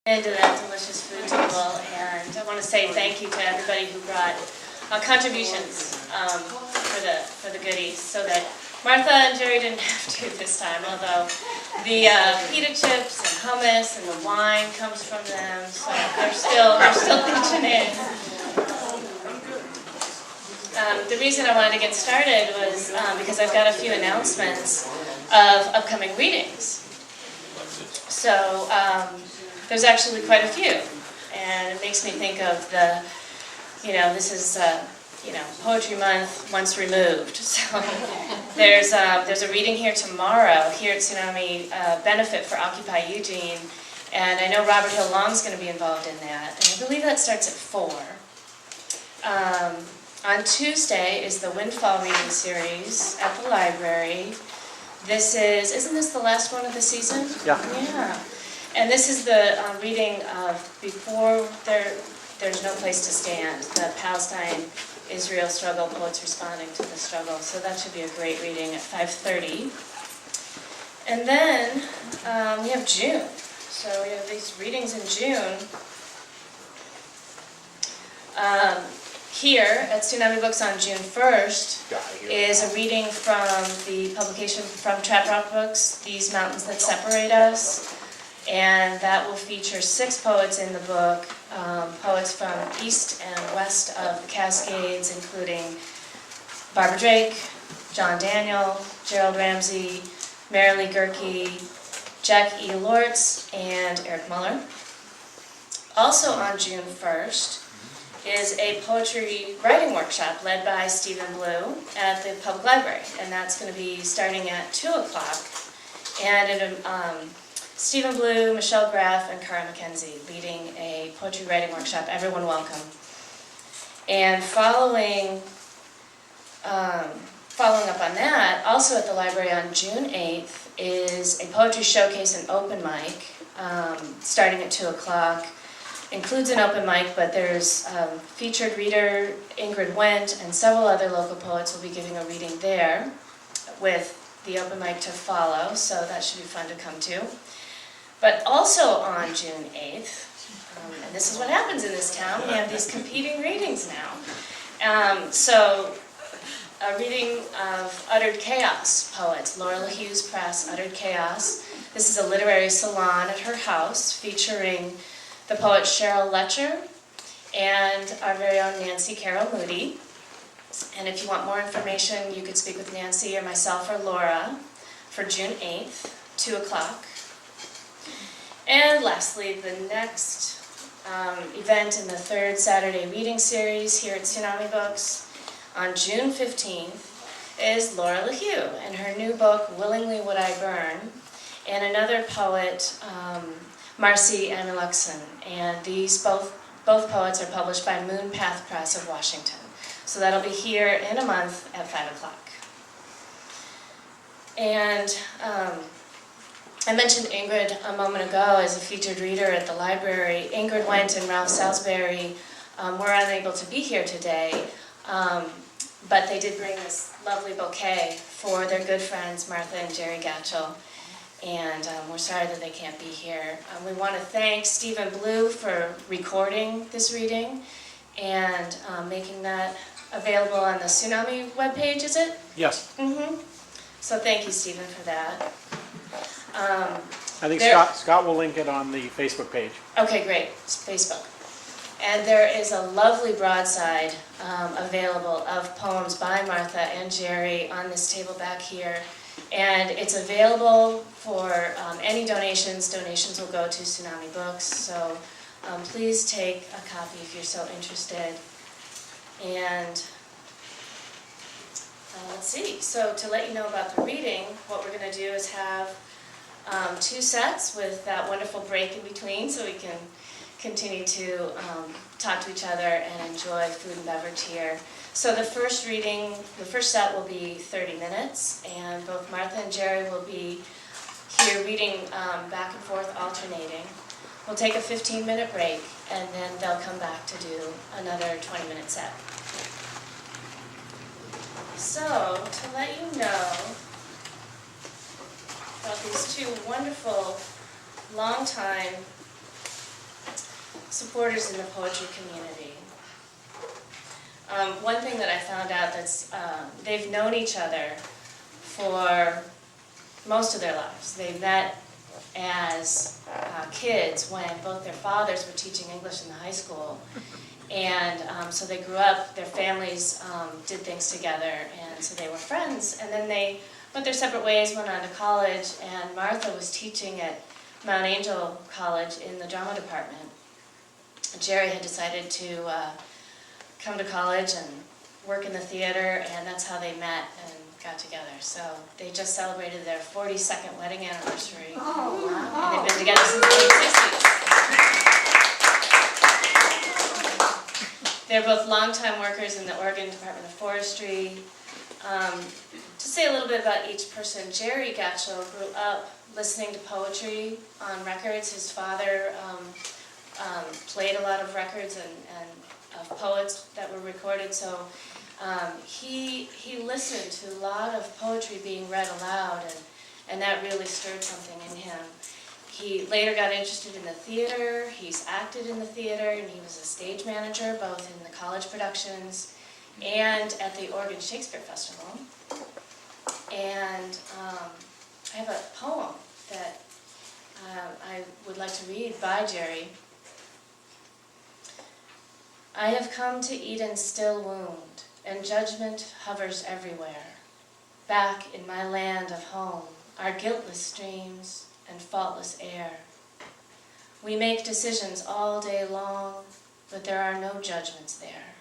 Into that delicious food table, and I want to say thank you to everybody who brought contributions for the goodies, so that Martha and Jerry didn't have to this time. Although the pita chips and hummus and the wine comes from them, so they're still pitching in. The reason I wanted to get started was because I've got a few announcements of upcoming readings. So. There's actually quite a few, and it makes me think of the, this is, Poetry Month once removed. So there's a reading here tomorrow here at Tsunami Benefit for Occupy Eugene, and I know Robert Hill Long's going to be involved in that, and I believe that starts at 4. On Tuesday is the Windfall reading series at the library. Isn't this the last one of the season? Yeah. Yeah. And this is the reading of Before There's No Place to Stand, the Palestine-Israel struggle, poets responding to the struggle. So that should be a great reading at 5:30. And then we have June. So we have these readings in June. Here at Tsunami Books on June 1st is a reading from the publication from Trap Rock Books, These Mountains That Separate Us. And that will feature 6 poets in the book, poets from east and west of the Cascades, including Barbara Drake, John Daniel, Gerald Ramsey, Marilee Gerke, Jack E. Lortz, and Eric Muller. Also on June 1st is a poetry writing workshop led by Stephen Blue at the Public Library, and that's going to be starting at 2 o'clock. And Stephen Blue, Michelle Graff, and Cara McKenzie leading a poetry writing workshop. Everyone welcome. And following up on that, also at the library on June 8th is a poetry showcase and open mic starting at 2 o'clock. Includes an open mic, but there's featured reader Ingrid Wendt and several other local poets will be giving a reading there with the open mic to follow, so that should be fun to come to. But also on June 8th, and this is what happens in this town, we have these competing readings now. So a reading of Uttered Chaos poets, Laura LaHue's press, Uttered Chaos. This is a literary salon at her house featuring the poet Cheryl Letcher and our very own Nancy Carroll Moody. And if you want more information, you could speak with Nancy or myself or Laura for June 8th, 2 o'clock. And lastly, the next event in the 3rd Saturday reading series here at Tsunami Books on June 15th is Laura LaHue and her new book, Willingly Would I Burn, and another poet, Marcy Amiluxon. And these both poets are published by Moon Path Press of Washington. So that'll be here in a month at 5 o'clock. And I mentioned Ingrid a moment ago as a featured reader at the library. Ingrid Wendt and Ralph Salisbury were unable to be here today, but they did bring this lovely bouquet for their good friends Martha and Jerry Gatchell, and we're sorry that they can't be here. We want to thank Stephen Blue for recording this reading and making that available on the Tsunami webpage, is it? Yes. Mm-hmm. So thank you, Stephen, for that. I think Scott will link it on the Facebook page. Okay, great. It's Facebook. And there is a lovely broadside available of poems by Martha and Jerry on this table back here. And it's available for any donations. Donations will go to Tsunami Books. So please take a copy if you're so interested. And let's see. So to let you know about the reading, what we're going to do is have 2 sets with that wonderful break in between so we can continue to talk to each other and enjoy food and beverage here. So the first set will be 30 minutes, and both Martha and Jerry will be here reading back and forth, alternating. We'll take a 15-minute break, and then they'll come back to do another 20-minute set. So, to let you know about these 2 wonderful, long-time supporters in the poetry community. One thing that I found out that's they've known each other for most of their lives. They met as kids when both their fathers were teaching English in the high school. And so they grew up, their families did things together, and so they were friends. And then they went their separate ways, went on to college, and Martha was teaching at Mount Angel College in the drama department. Jerry had decided to come to college and work in the theater, and that's how they met and got together. So they just celebrated their 42nd wedding anniversary. Oh, wow. And they've been together since the late 60s. They're both longtime workers in the Oregon Department of Forestry. To say a little bit about each person, Jerry Gatchell grew up listening to poetry on records. His father played a lot of records and of poets that were recorded, so he listened to a lot of poetry being read aloud, and that really stirred something in him. He later got interested in the theater. He's acted in the theater, and he was a stage manager both in the college productions and at the Oregon Shakespeare Festival. And I have a poem that I would like to read by Jerry. I have come to Eden's still wound, and judgment hovers everywhere. Back in my land of home are guiltless streams and faultless air. We make decisions all day long, but there are no judgments there.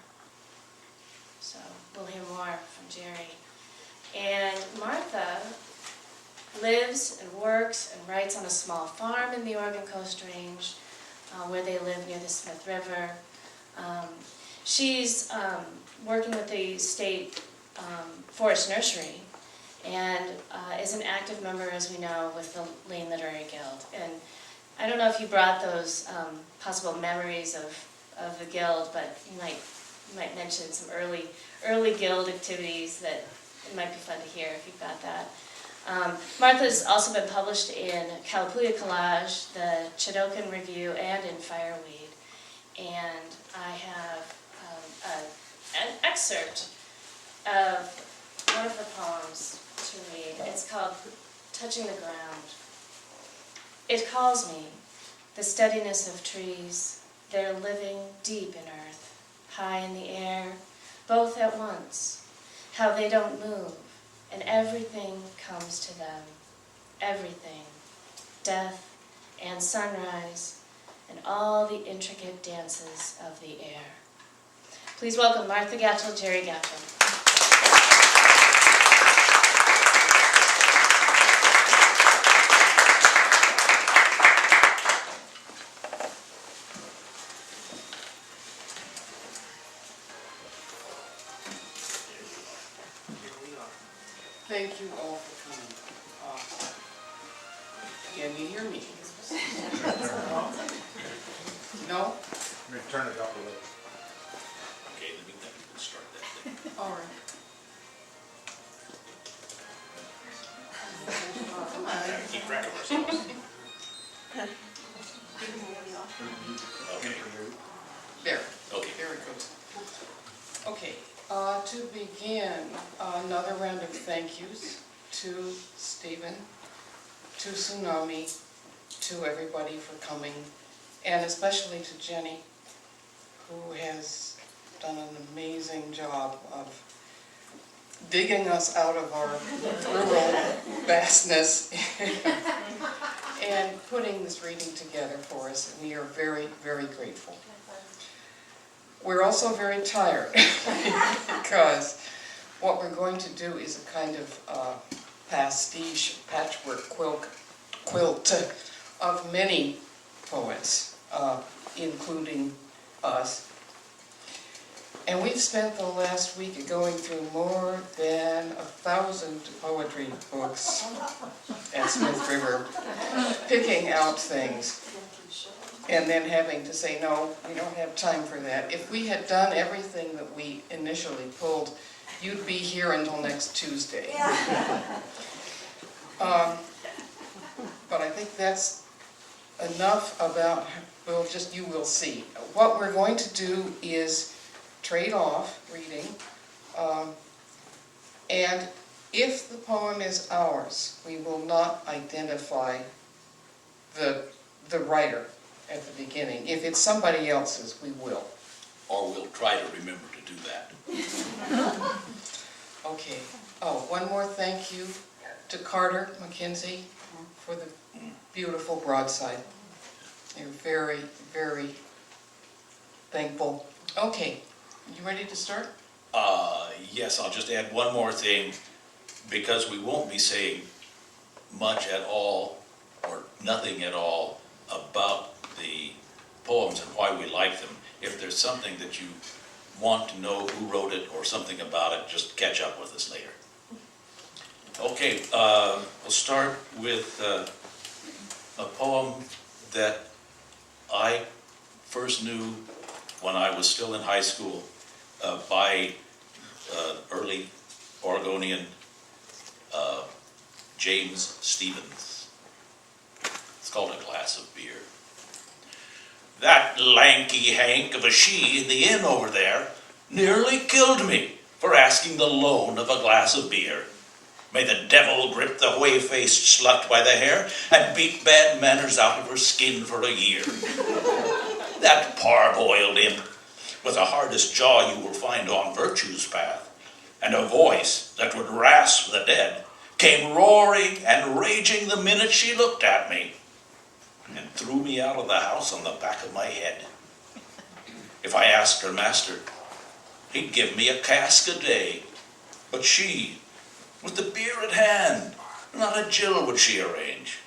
So we'll hear more from Jerry. And Martha lives and works and writes on a small farm in the Oregon Coast Range, where they live near the Smith River. She's working with the state forest nursery, and is an active member, as we know, with the Lane Literary Guild. And I don't know if you brought those possible memories of the guild, but you might mention some early guild activities that it might be fun to hear if you've got that. Martha's also been published in Calapooya Collage, the Chodokin Review, and in Fireweed. And I have an excerpt of one of her poems to read. It's called Touching the Ground. It calls me, the steadiness of trees, their living deep in earth, high in the air, both at once, how they don't move, and everything comes to them, everything, death and sunrise, and all the intricate dances of the air. Please welcome Martha Gatchell, Jerry Gatchell. Thank you all for coming. Can you hear me? No? Turn it up a little. Okay, let me start that thing. All right. Come on. Keep track of ourselves. Okay. There. Okay. There it goes. Okay. To begin, another round of thank yous to Stephen, to Tsunami, to everybody for coming, and especially to Jenny, who has done an amazing job of digging us out of our rural vastness and putting this reading together for us, and we are very, very grateful. We're also very tired because what we're going to do is a kind of pastiche patchwork quilt of many poets, including us. And we've spent the last week going through more than 1,000 poetry books at Smith River, picking out things. And then having to say, no, we don't have time for that. If we had done everything that we initially pulled, you'd be here until next Tuesday. But I think that's enough about, you will see. What we're going to do is trade off reading, and if the poem is ours, we will not identify the writer at the beginning. If it's somebody else's, we will. Or we'll try to remember to do that. Okay. Oh, one more thank you to Carter McKenzie for the beautiful broadside. They're very, very thankful. Okay, you ready to start? Yes, I'll just add one more thing, because we won't be saying much at all, or nothing at all, about the poems and why we like them. If there's something that you want to know who wrote it or something about it, just catch up with us later. Okay, we'll start with a poem that I first knew when I was still in high school by early Oregonian James Stephens. It's called A Glass of Beer. That lanky hank of a she in the inn over there nearly killed me for asking the loan of a glass of beer. May the devil grip the whey-faced slut by the hair and beat bad manners out of her skin for a year. That parboiled imp, with the hardest jaw you will find on virtue's path, and a voice that would rasp the dead, came roaring and raging the minute she looked at me, and threw me out of the house on the back of my head. If I asked her master, he'd give me a cask a day, but she, with the beer at hand, not a jill would she arrange.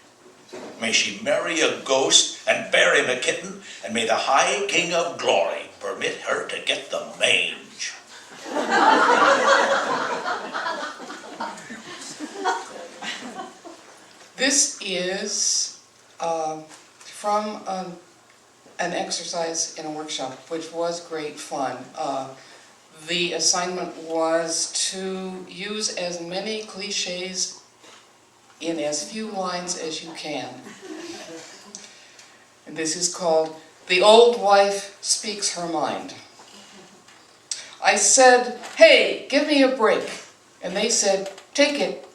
May she marry a ghost and bury a kitten, and may the high king of glory permit her to get the mange. This is from an exercise in a workshop, which was great fun. The assignment was to use as many cliches in as few lines as you can. And this is called The Old Wife Speaks Her Mind. I said, "Hey, give me a break." And they said, "Take it."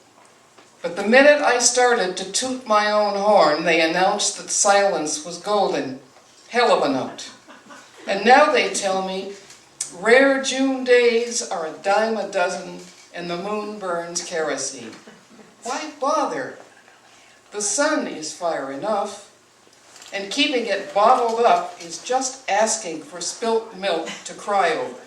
But the minute I started to toot my own horn, they announced that silence was golden. Hell of a note. And now they tell me rare June days are a dime a dozen and the moon burns kerosene. Why bother? The sun is fire enough, and keeping it bottled up is just asking for spilt milk to cry over.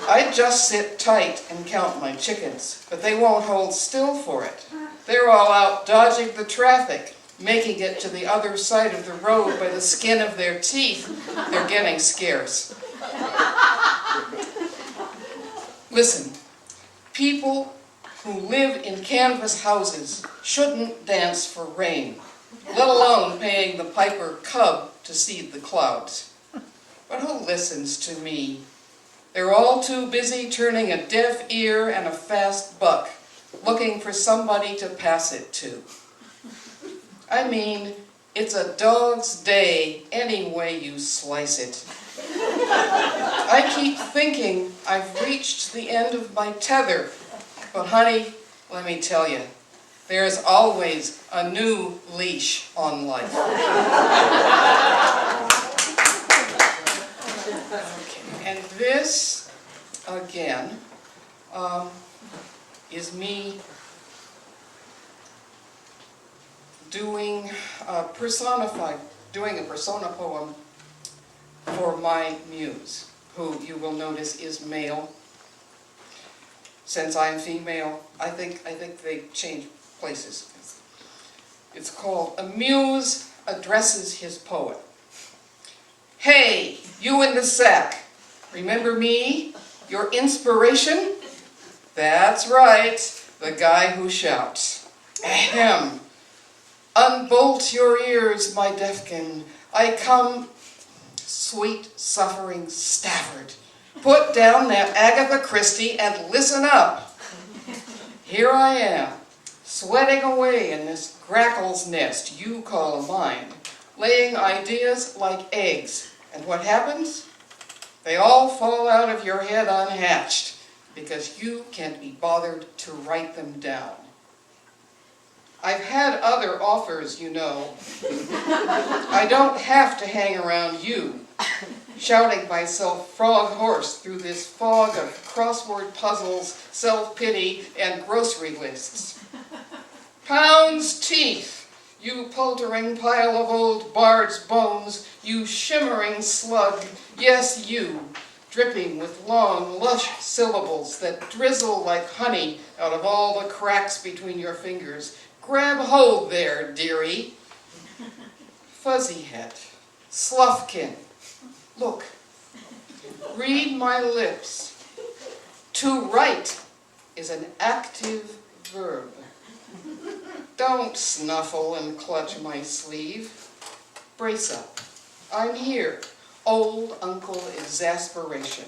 I just sit tight and count my chickens, but they won't hold still for it. They're all out dodging the traffic, making it to the other side of the road by the skin of their teeth. They're getting scarce. Listen, people who live in canvas houses shouldn't dance for rain, let alone paying the piper cub to seed the clouds. But who listens to me? They're all too busy turning a deaf ear and a fast buck, looking for somebody to pass it to. I mean, it's a dog's day any way you slice it. I keep thinking I've reached the end of my tether, but honey, let me tell you, there's always a new leash on life. Okay, and this, again, is me doing a persona poem for my muse, who you will notice is male. Since I'm female, I think they change places. It's called A Muse Addresses His Poet. Hey, you in the sack, remember me? Your inspiration? That's right, the guy who shouts. Ahem. Unbolt your ears, my deafkin. I come, sweet, suffering Stafford. Put down that Agatha Christie and listen up. Here I am, sweating away in this grackle's nest you call a mind, laying ideas like eggs. And what happens? They all fall out of your head unhatched because you can't be bothered to write them down. I've had other offers, you know. I don't have to hang around you, shouting myself frog horse through this fog of crossword puzzles, self-pity, and grocery lists. Pounds teeth, you paltering pile of old bard's bones, you shimmering slug, yes you, dripping with long, lush syllables that drizzle like honey out of all the cracks between your fingers. Grab hold there, dearie. Fuzzy head, Slothkin, look, read my lips. To write is an active verb. Don't snuffle and clutch my sleeve. Brace up. I'm here, old Uncle Exasperation.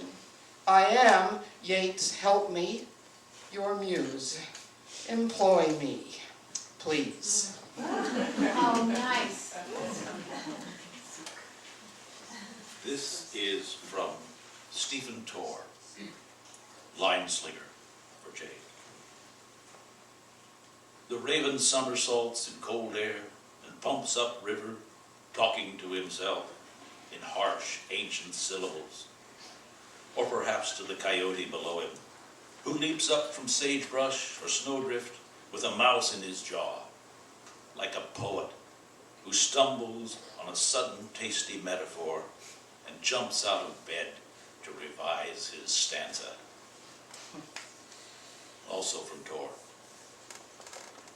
I am, Yeats, help me, your muse. Employ me, please. Oh, nice. This is from Stephen Torr, Line Slinger for Jake. The raven somersaults in cold air and pumps up river, talking to himself in harsh, ancient syllables. Or perhaps to the coyote below him, who leaps up from sagebrush or snowdrift with a mouse in his jaw, like a poet who stumbles on a sudden tasty metaphor and jumps out of bed to revise his stanza. Also from Torr,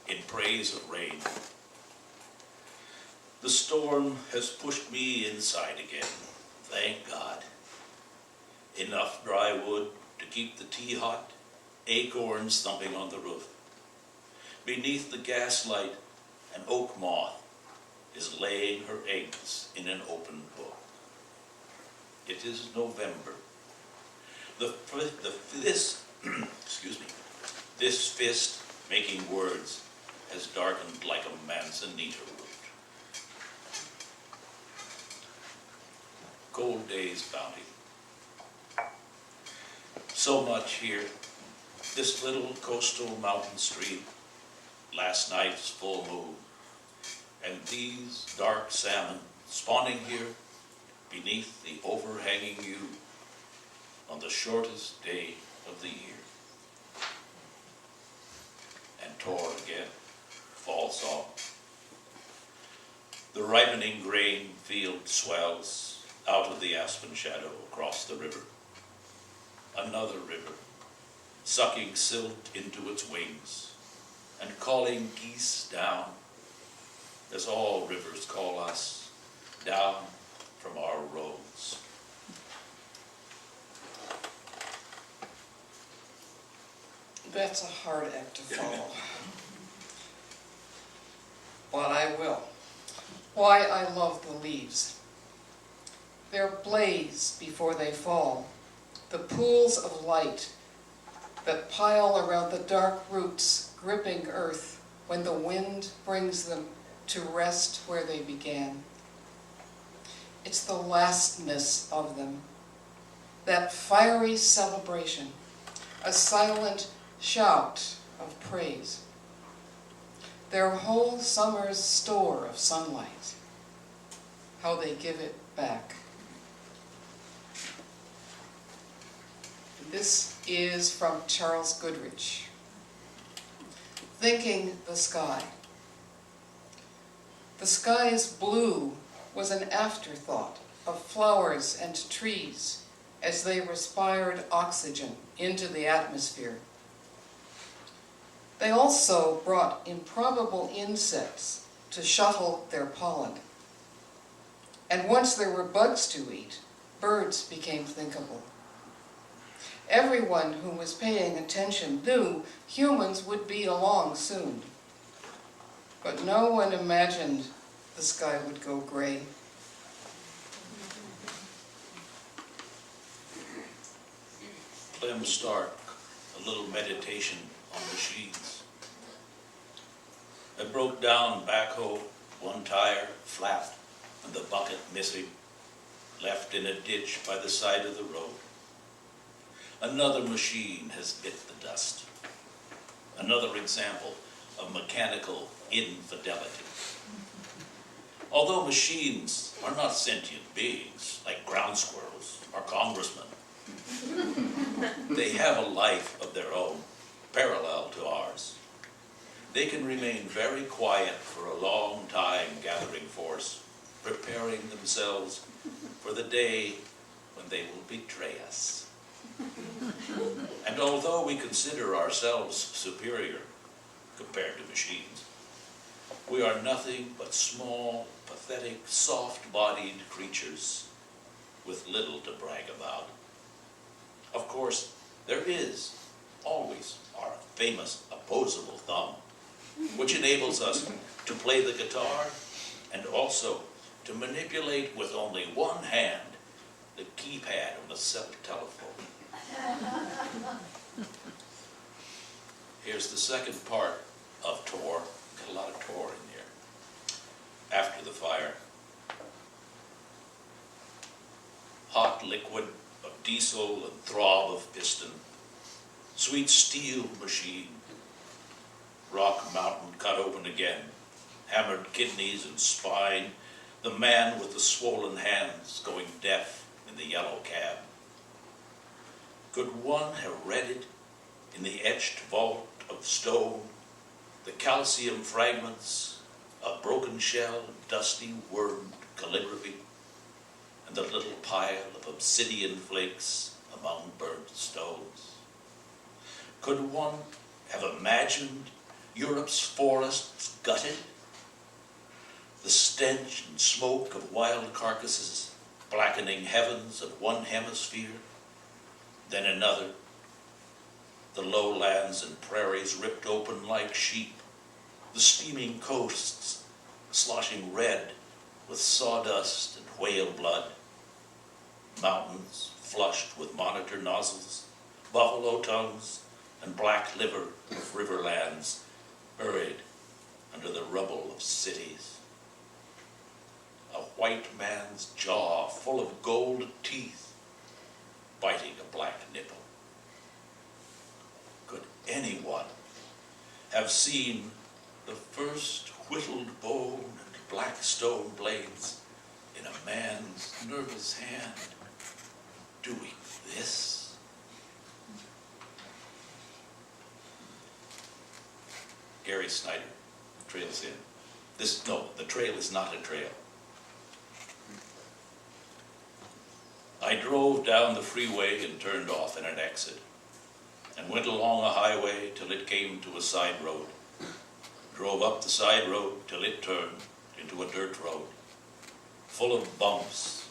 In Praise of Rain. The storm has pushed me inside again, thank God. Enough dry wood to keep the tea hot, acorns thumping on the roof. Beneath the gaslight, an oak moth is laying her eggs in an open book. It is November. This fist making words has darkened like a manzanita root. Cold day's bounty. So much here. This little coastal mountain stream, last night's full moon, and these dark salmon spawning here beneath the overhanging yew on the shortest day of the year. And Torr again, fall song. The ripening grain field swells out of the aspen shadow across the river. Another river, sucking silt into its wings and calling geese down, as all rivers call us, down from our roads. That's a hard act to follow. But I will. Why I love the leaves. They're blades before they fall, the pools of light that pile around the dark roots gripping earth when the wind brings them to rest where they began. It's the lastness of them, that fiery celebration, a silent shout of praise. Their whole summer's store of sunlight, how they give it back. This is from Charles Goodrich. Thinking the Sky. The sky's blue was an afterthought of flowers and trees as they respired oxygen into the atmosphere. They also brought improbable insects to shuttle their pollen. And once there were bugs to eat, birds became thinkable. Everyone who was paying attention knew humans would be along soon. But no one imagined the sky would go gray. Clem Stark, a little meditation on machines. A broke down backhoe, one tire flat and the bucket missing, left in a ditch by the side of the road. Another machine has bit the dust. Another example of mechanical infidelity. Although machines are not sentient beings like ground squirrels or congressmen, they have a life of their own, parallel to ours. They can remain very quiet for a long time, gathering force, preparing themselves for the day when they will betray us. And although we consider ourselves superior compared to machines, we are nothing but small, pathetic, soft-bodied creatures with little to brag about. Of course, there is always our famous opposable thumb, which enables us to play the guitar and also to manipulate with only one hand the keypad on the cell telephone. Here's the second part of tour. Got a lot of tour in here. After the fire. Hot liquid of diesel and throb of piston. Sweet steel machine. Rock mountain cut open again. Hammered kidneys and spine. The man with the swollen hands going deaf in the yellow cab. Could one have read it in the etched vault of stone, the calcium fragments, a broken shell, dusty, wormed calligraphy, and the little pile of obsidian flakes among burnt stones? Could one have imagined Europe's forests gutted? The stench and smoke of wild carcasses blackening heavens of one hemisphere, then another. The lowlands and prairies ripped open like sheep, the steaming coasts sloshing red with sawdust and whale blood, mountains flushed with monitor nozzles, buffalo tongues, and black liver of riverlands buried under the rubble of cities. A white man's jaw full of gold teeth biting a black nipple. Could anyone have seen the first whittled bone and black stone blades in a man's nervous hand doing this? Gary Snyder, Trails In. The trail is not a trail. I drove down the freeway and turned off in an exit, and went along a highway till it came to a side road. Drove up the side road till it turned into a dirt road, full of bumps,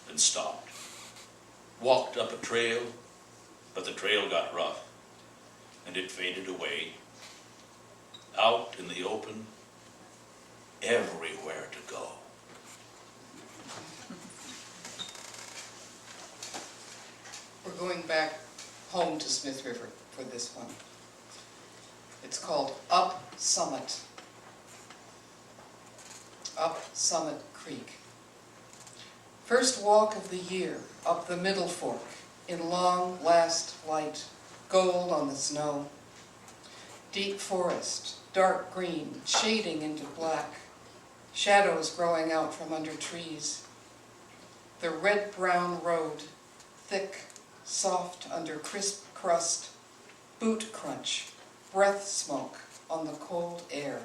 and stopped. Walked up a trail, but the trail got rough, and it faded away. Out in the open, everywhere to go. We're going back home to Smith River for this one. It's called Up Summit. Up Summit Creek. First walk of the year up the Middle Fork in long last light, gold on the snow. Deep forest, dark green, shading into black, shadows growing out from under trees. The red-brown road, thick, soft under crisp crust, boot crunch, breath smoke on the cold air.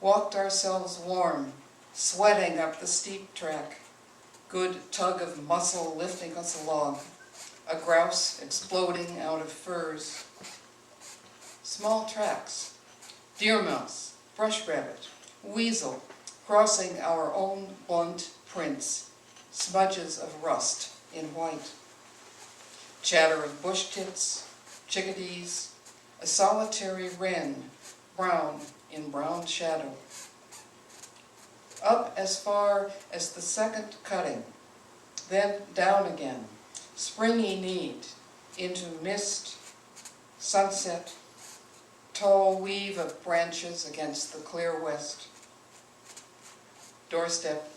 Walked ourselves warm, sweating up the steep track, good tug of muscle lifting us along, a grouse exploding out of furs. Small tracks, deer mouse, brush rabbit, weasel, crossing our own blunt prints, smudges of rust in white. Chatter of bush tits, chickadees, a solitary wren, brown in brown shadow. Up as far as the second cutting, then down again, springy kneed, into mist, sunset, tall weave of branches against the clear west. Doorstep,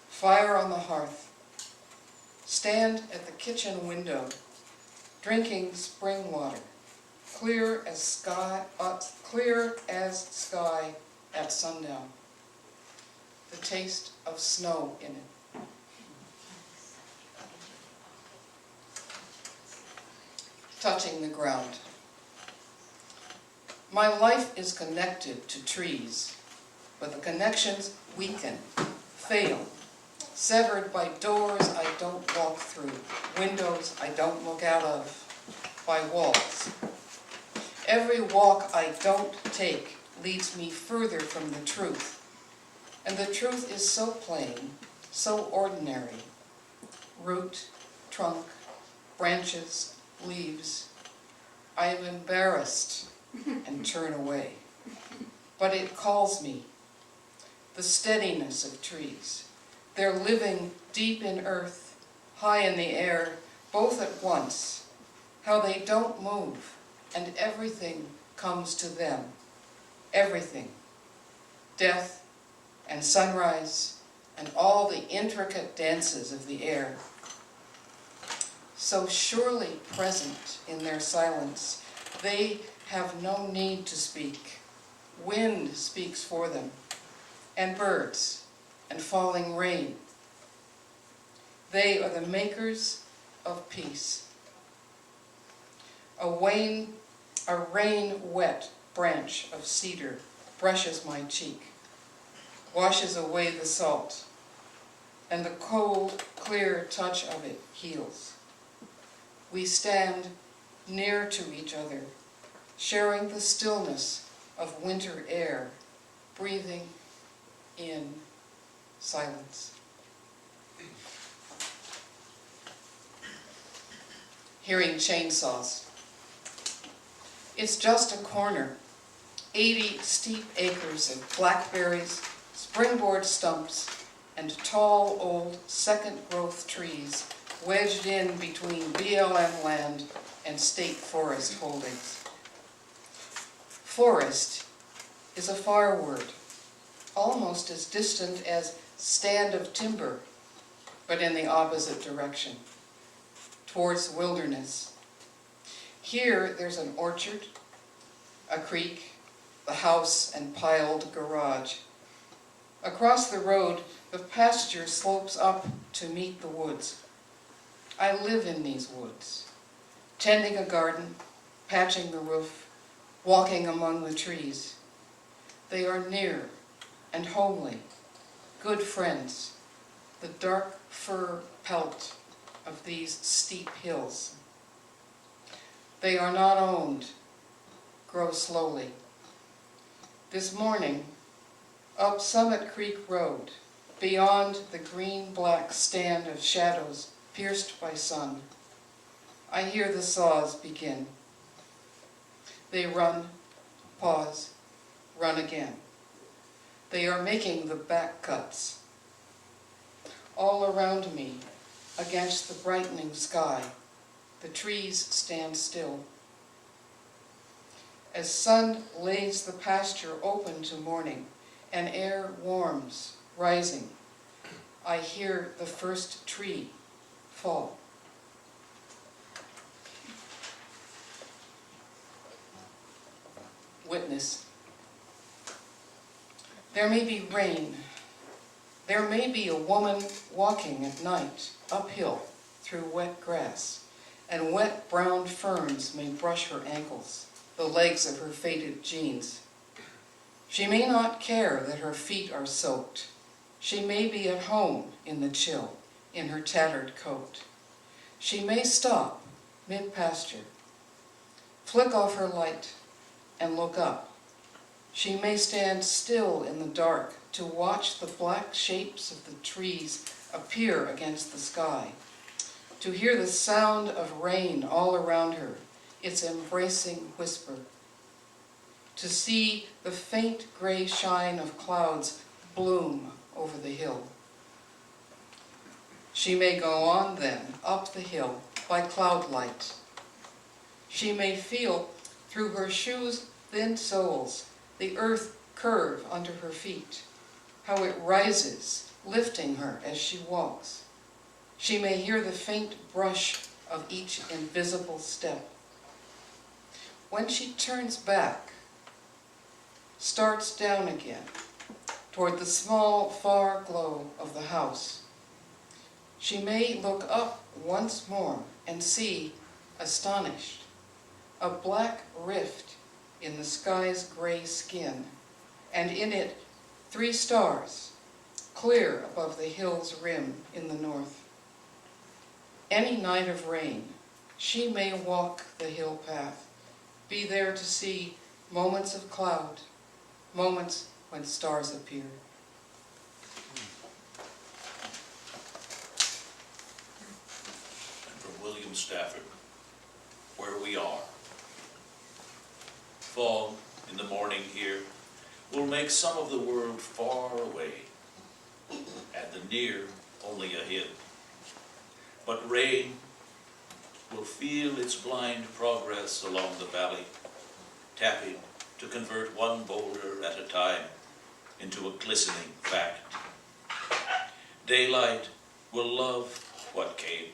fire on the hearth. Stand at the kitchen window, drinking spring water, clear as sky at sundown. The taste of snow in it. Touching the ground. My life is connected to trees, but the connections weaken, fail, severed by doors I don't walk through, windows I don't look out of, by walls. Every walk I don't take leads me further from the truth, and the truth is so plain, so ordinary. Root, trunk, branches, leaves. I am embarrassed and turn away, but it calls me. The steadiness of trees, their living deep in earth, high in the air, both at once, how they don't move, and everything comes to them, everything, death and sunrise, and all the intricate dances of the air. So surely present in their silence, they have no need to speak. Wind speaks for them, and birds, and falling rain. They are the makers of peace. A rain-wet branch of cedar brushes my cheek, washes away the salt, and the cold, clear touch of it heals. We stand near to each other, sharing the stillness of winter air, breathing in silence. Hearing chainsaws. It's just a corner. 80 steep acres of blackberries, springboard stumps, and tall old second-growth trees wedged in between BLM land and state forest holdings. Forest is a far word, almost as distant as stand of timber, but in the opposite direction, towards wilderness. Here there's an orchard, a creek, the house and piled garage. Across the road, the pasture slopes up to meet the woods. I live in these woods, tending a garden, patching the roof, walking among the trees. They are near and homely, good friends, the dark fur pelt of these steep hills. They are not owned, grow slowly. This morning, up Summit Creek Road, beyond the green-black stand of shadows pierced by sun, I hear the saws begin. They run, pause, run again. They are making the back cuts. All around me, against the brightening sky, the trees stand still. As sun lays the pasture open to morning, and air warms, rising, I hear the first tree fall. Witness. There may be rain. There may be a woman walking at night, uphill, through wet grass, and wet brown ferns may brush her ankles, the legs of her faded jeans. She may not care that her feet are soaked. She may be at home in the chill, in her tattered coat. She may stop mid-pasture, flick off her light, and look up. She may stand still in the dark to watch the black shapes of the trees appear against the sky, to hear the sound of rain all around her, its embracing whisper, to see the faint gray shine of clouds bloom over the hill. She may go on then, up the hill, by cloud light. She may feel through her shoes thin soles, the earth curve under her feet, how it rises, lifting her as she walks. She may hear the faint brush of each invisible step. When she turns back, starts down again, toward the small, far glow of the house, she may look up once more and see, astonished, a black rift in the sky's gray skin, and in it 3 stars, clear above the hill's rim in the north. Any night of rain, she may walk the hill path, be there to see moments of cloud, moments when stars appear. And from William Stafford, Where We Are. Fog in the morning here will make some of the world far away, and the near only ahead. But rain will feel its blind progress along the valley, tapping to convert one boulder at a time into a glistening fact. Daylight will love what came.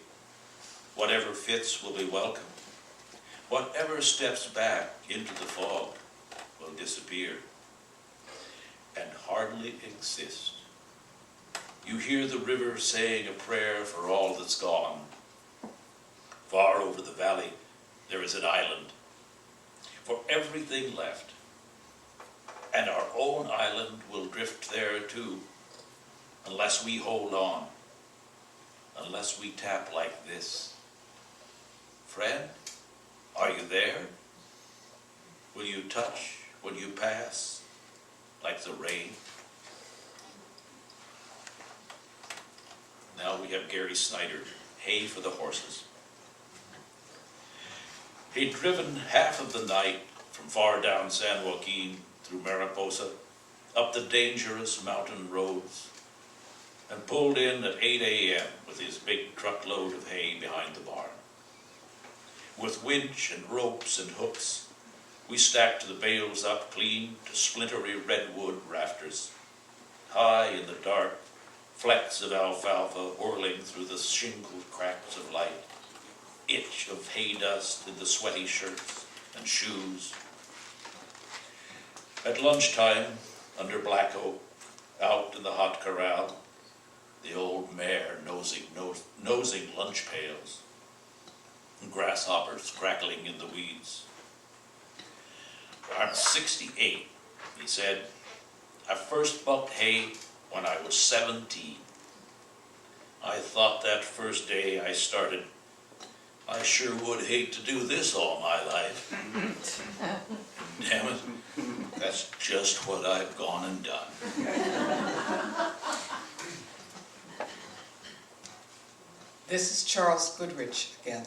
Whatever fits will be welcome. Whatever steps back into the fog will disappear and hardly exist. You hear the river saying a prayer for all that's gone. Far over the valley, there is an island for everything left. And our own island will drift there too, unless we hold on, unless we tap like this. Friend, are you there? Will you touch when you pass, like the rain? Now we have Gary Snyder, Hay for the Horses. He'd driven half of the night from far down San Joaquin through Mariposa, up the dangerous mountain roads, and pulled in at 8 a.m. with his big truckload of hay behind the barn. With winch and ropes and hooks, we stacked the bales up clean to splintery redwood rafters. High in the dark, flecks of alfalfa whirling through the shingled cracks of light, itch of hay dust in the sweaty shirts and shoes. At lunchtime, under black oak, out in the hot corral, the old mare nosing lunch pails, and grasshoppers crackling in the weeds. I'm 68, he said. I first bucked hay when I was 17. I thought that first day I started, I sure would hate to do this all my life. Damn it, that's just what I've gone and done. This is Charles Goodrich again.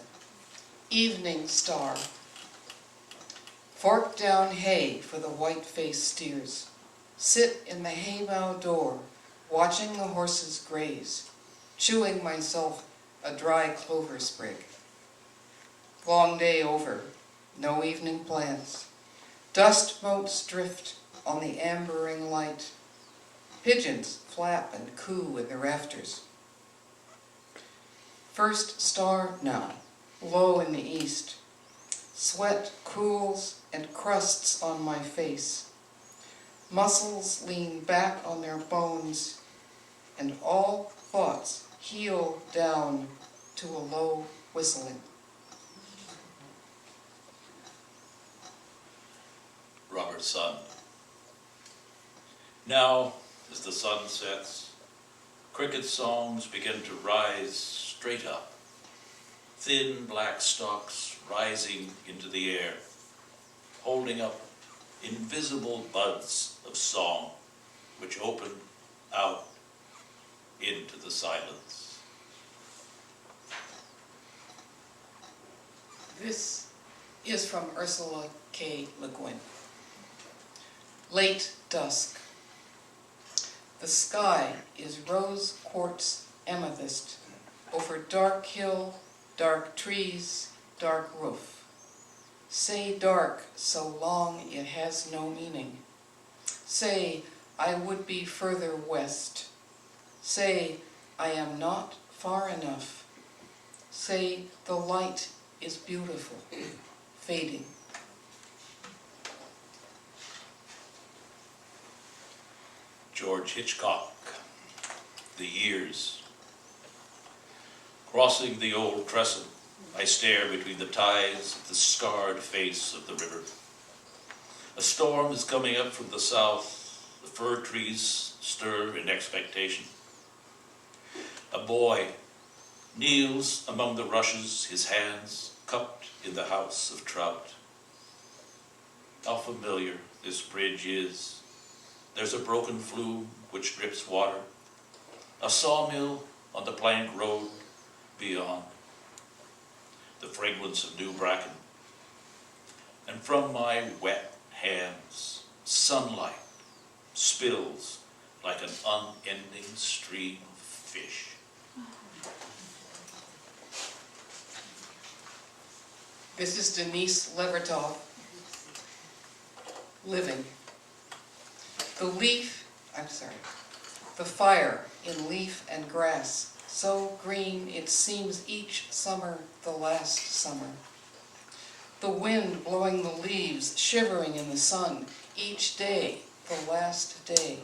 Evening Star. Fork down hay for the white-faced steers. Sit in the haymow door, watching the horses graze, chewing myself a dry clover sprig. Long day over, no evening plans. Dust motes drift on the ambering light. Pigeons flap and coo in the rafters. First star now, low in the east. Sweat cools and crusts on my face. Muscles lean back on their bones, and all thoughts heel down to a low whistling. Robert Sun. Now, as the sun sets, cricket songs begin to rise straight up. Thin black stalks rising into the air, holding up invisible buds of song which open out into the silence. This is from Ursula K. Le Guin. Late dusk. The sky is rose quartz amethyst over dark hill, dark trees, dark roof. Say dark so long it has no meaning. Say I would be further west. Say I am not far enough. Say the light is beautiful, fading. George Hitchcock, The Years. Crossing the old trestle, I stare between the ties of the scarred face of the river. A storm is coming up from the south. The fir trees stir in expectation. A boy kneels among the rushes, his hands cupped in the house of trout. How familiar this bridge is. There's a broken flume which drips water. A sawmill on the plank road beyond. The fragrance of new bracken. And from my wet hands, sunlight spills like an unending stream of fish. This is Denise Levertov, Living. The fire in leaf and grass, so green it seems each summer the last summer. The wind blowing the leaves, shivering in the sun, each day the last day.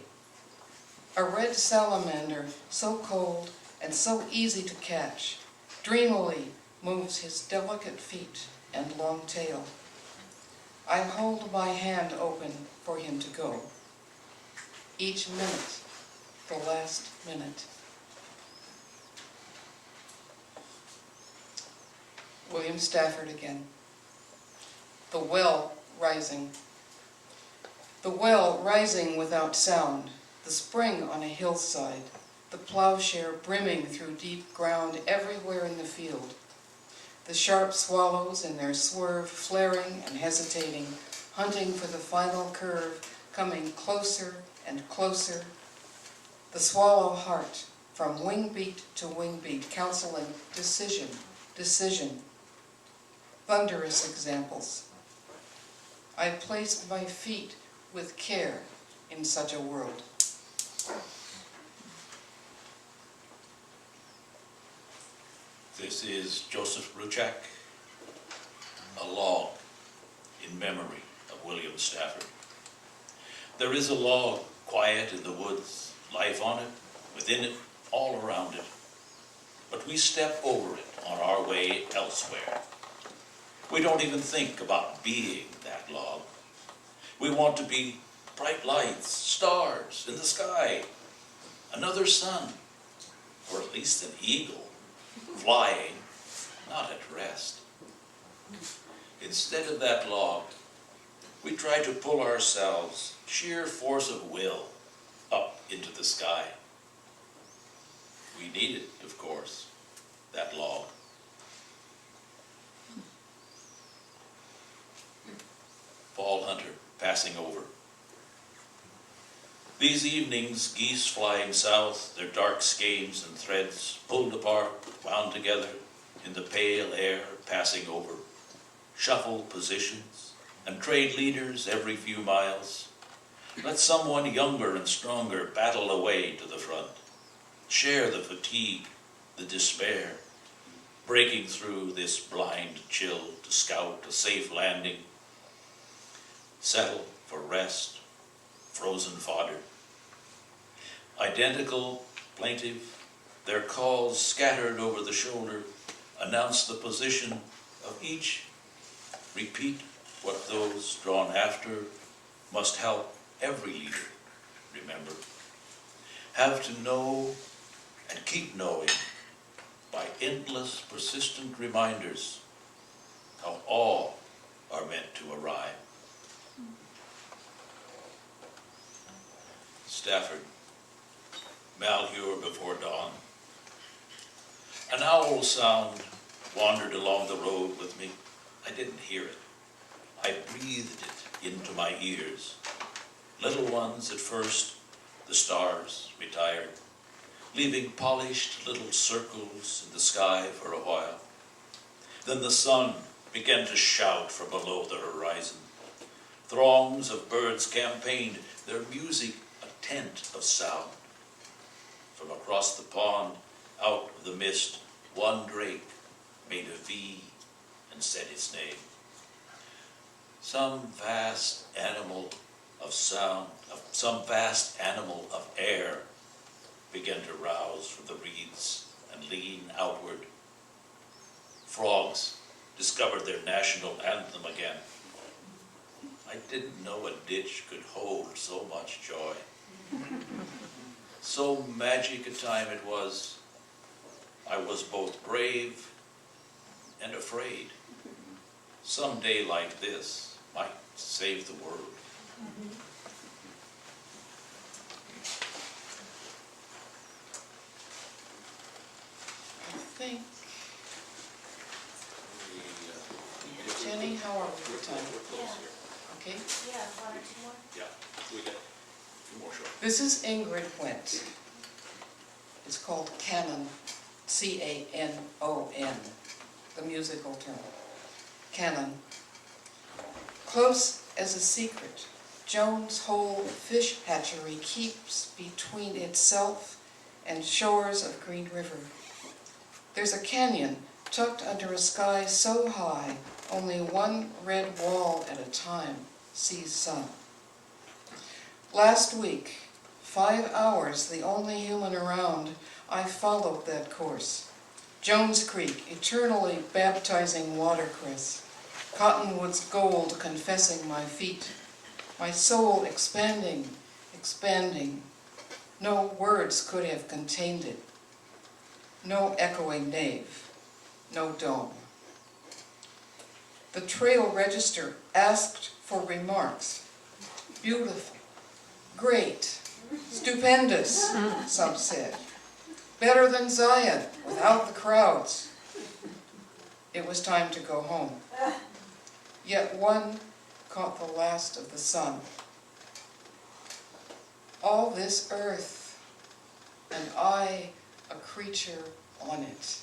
A red salamander, so cold and so easy to catch, dreamily moves his delicate feet and long tail. I hold my hand open for him to go. Each minute, the last minute. William Stafford again. The well rising. The well rising without sound, the spring on a hillside, the plowshare brimming through deep ground everywhere in the field. The sharp swallows in their swerve, flaring and hesitating, hunting for the final curve, coming closer and closer. The swallow heart, from wing beat to wing beat, counseling decision, decision. Thunderous examples. I placed my feet with care in such a world. This is Joseph Ruchak, a log in memory of William Stafford. There is a log, quiet in the woods, life on it, within it, all around it. But we step over it on our way elsewhere. We don't even think about being that log. We want to be bright lights, stars in the sky, another sun, or at least an eagle, flying, not at rest. Instead of that log, we try to pull ourselves, sheer force of will, up into the sky. We need it, of course, that log. Fall hunter passing over. These evenings, geese flying south, their dark skeins and threads pulled apart, wound together in the pale air passing over, shuffle positions and trade leaders every few miles. Let someone younger and stronger battle away to the front, share the fatigue, the despair, breaking through this blind chill to scout a safe landing, settle for rest, frozen fodder. Identical, plaintive, their calls scattered over the shoulder announce the position of each. Repeat what those drawn after must help every leader remember. Have to know and keep knowing by endless, persistent reminders how all are meant to arrive. Stafford, Malheur before dawn. An owl sound wandered along the road with me. I didn't hear it. I breathed it into my ears. Little ones at first, the stars retired, leaving polished little circles in the sky for a while. Then the sun began to shout from below the horizon. Throngs of birds campaigned, their music a tent of sound. From across the pond, out of the mist, one drake made a V and said its name. Some vast animal of sound, some vast animal of air began to rouse from the reeds and lean outward. Frogs discovered their national anthem again. I didn't know a ditch could hold so much joy. So magic a time it was. I was both brave and afraid. Some day like this might save the world. I think, Jenny, how are we for time? Okay. Yeah, one or two more? Yeah, we got a few more short. This is Ingrid Went. It's called Canon, C-A-N-O-N, the musical term. Canon. Close as a secret, Joan's whole fish hatchery keeps between itself and shores of Green River. There's a canyon tucked under a sky so high, only one red wall at a time sees sun. Last week, 5 hours, the only human around, I followed that course. Jones Creek, eternally baptizing watercress. Cottonwood's gold confessing my feet. My soul expanding, expanding. No words could have contained it. No echoing nave, no dome. The trail register asked for remarks. Beautiful, great, stupendous, some said. Better than Zion, without the crowds. It was time to go home. Yet one caught the last of the sun. All this earth, and I, a creature on it.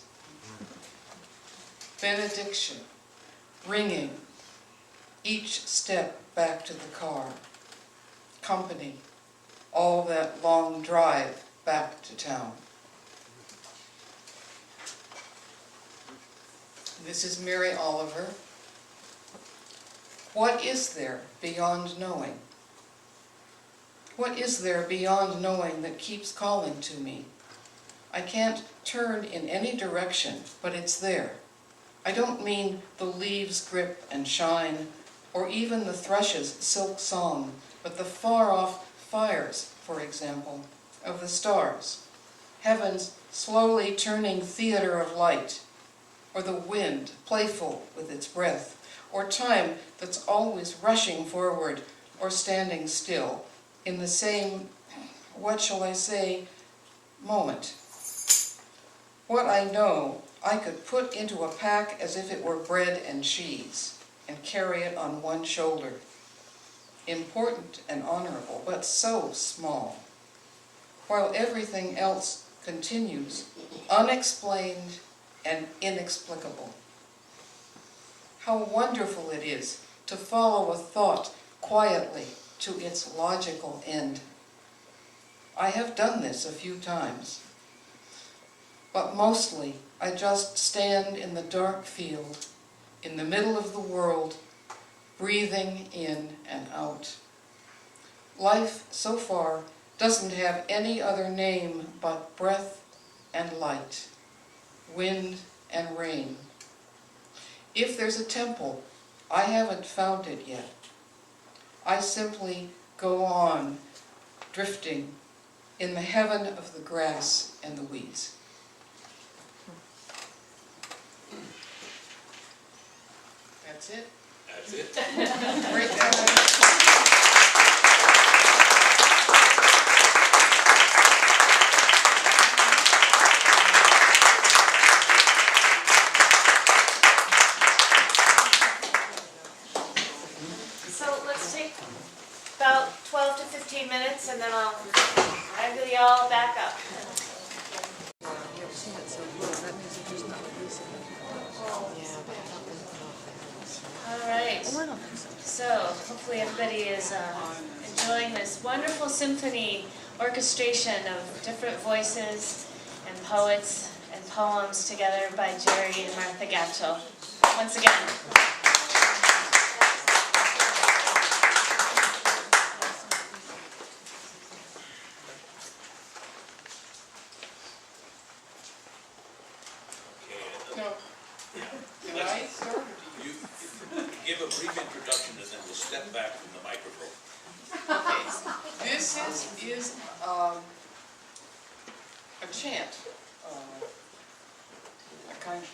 Benediction, ringing, each step back to the car. Company, all that long drive back to town. This is Mary Oliver. What is there beyond knowing? What is there beyond knowing that keeps calling to me? I can't turn in any direction, but it's there. I don't mean the leaves grip and shine, or even the thrush's silk song, but the far-off fires, for example, of the stars. Heaven's slowly turning theater of light, or the wind, playful with its breath, or time that's always rushing forward or standing still in the same, what shall I say, moment. What I know, I could put into a pack as if it were bread and cheese and carry it on one shoulder. Important and honorable, but so small. While everything else continues, unexplained and inexplicable. How wonderful it is to follow a thought quietly to its logical end. I have done this a few times, but mostly I just stand in the dark field, in the middle of the world, breathing in and out. Life, so far, doesn't have any other name but breath and light, wind and rain. If there's a temple, I haven't found it yet. I simply go on, drifting in the heaven of the grass and the weeds. That's it. That's it. Great job. So let's take about 12 to 15 minutes and then I'll drag you all back up. Hopefully everybody is enjoying this wonderful symphony orchestration of different voices and poets and poems together by Jerry and Martha Gatchell. Once again. No. Can I start? You give a brief introduction and then we'll step back from the microphone. Okay, this is a chant,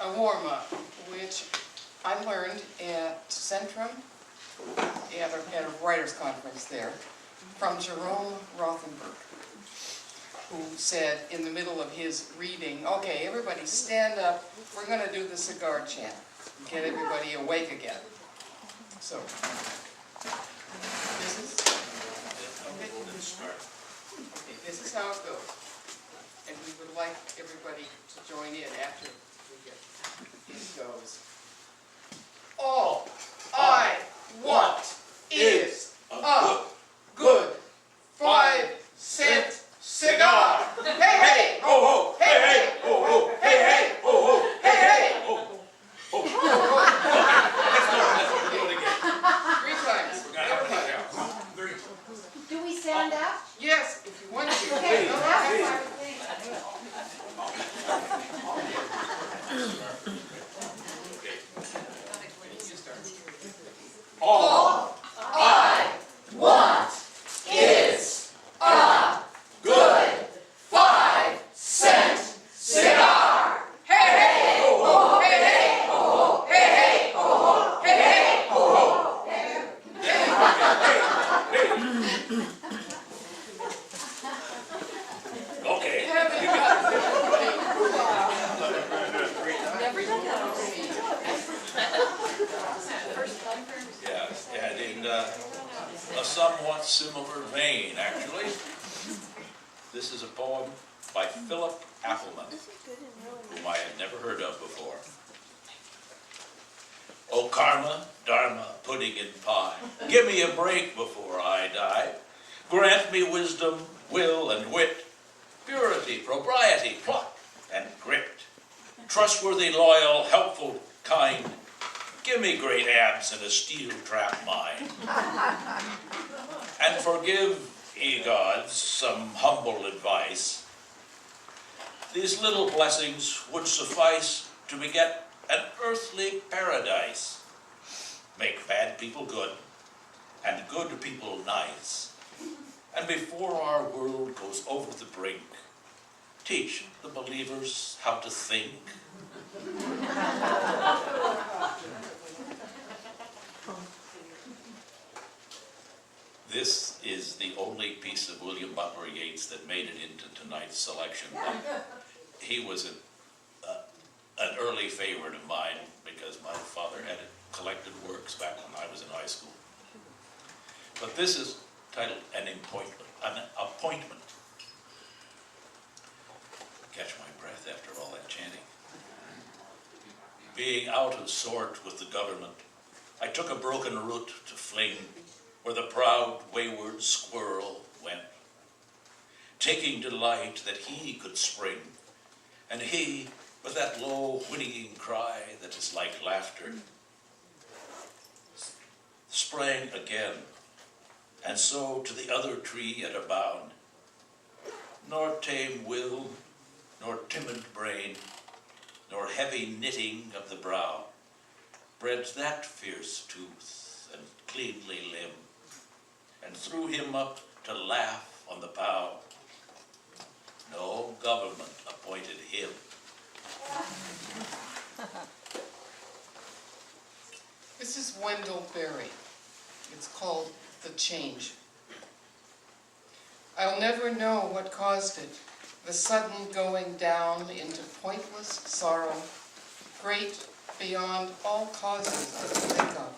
a warm-up, which I learned at Centrum, at a writers' conference there, from Jerome Rothenberg, who said in the middle of his reading, okay, everybody stand up, we're going to do the cigar chant, get everybody awake again. So, this is, okay, this is how it goes. And we would like everybody to join in after we get it goes. All I want is a good 5-cent cigar. Hey, hey, ho, ho, hey, hey, ho, ho, hey, hey, ho, ho, hey, hey, ho, ho, ho, ho. Let's do it again. 3 times. Do we stand up? Yes, if you want to. Okay, No, that's no, our thing. you start. All I want is a good 5-cent cigar. Hey, hey, ho, ho, hey, hey, ho, ho, hey, hey, ho, ho, hey, hey, ho, ho. okay. Never done that. Yeah, and in a somewhat similar vein, actually, this is a poem by Philip Appleman, whom I had never heard of before. Oh, karma, dharma, pudding and pie, give me a break before I die. Grant me wisdom, will and wit, purity, propriety, pluck and grit. Trustworthy, loyal, helpful, kind. Give me great abs and a steel trap mind. And forgive, ye gods, some humble advice. These little blessings would suffice to beget an earthly paradise. Make bad people good, and good people nice. And before our world goes over the brink, teach the believers how to think. This is the only piece of William Butler Yeats that made it into tonight's selection. He was an early favorite of mine because my father had collected works back when I was in high school. But this is titled An Appointment. Catch my breath after all that chanting. Being out of sort with the government, I took a broken root to fling where the proud, wayward squirrel went, taking delight that he could spring, and he, with that low, whinnying cry that is like laughter, sprang again, and so to the other tree at a bound. Nor tame will, nor timid brain, nor heavy knitting of the brow bred that fierce tooth and cleanly limb, and threw him up to laugh on the bough. No government appointed him. This is Wendell Berry. It's called The Change. I'll never know what caused it, the sudden going down into pointless sorrow, great beyond all causes I can think of.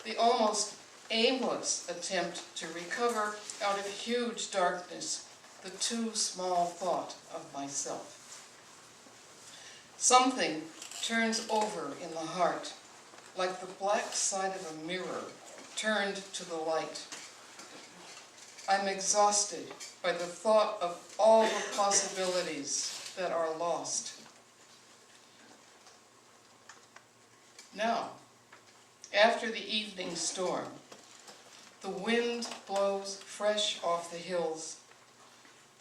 The almost aimless attempt to recover out of huge darkness the too small thought of myself. Something turns over in the heart, like the black side of a mirror, turned to the light. I'm exhausted by the thought of all the possibilities that are lost. Now, after the evening storm, the wind blows fresh off the hills.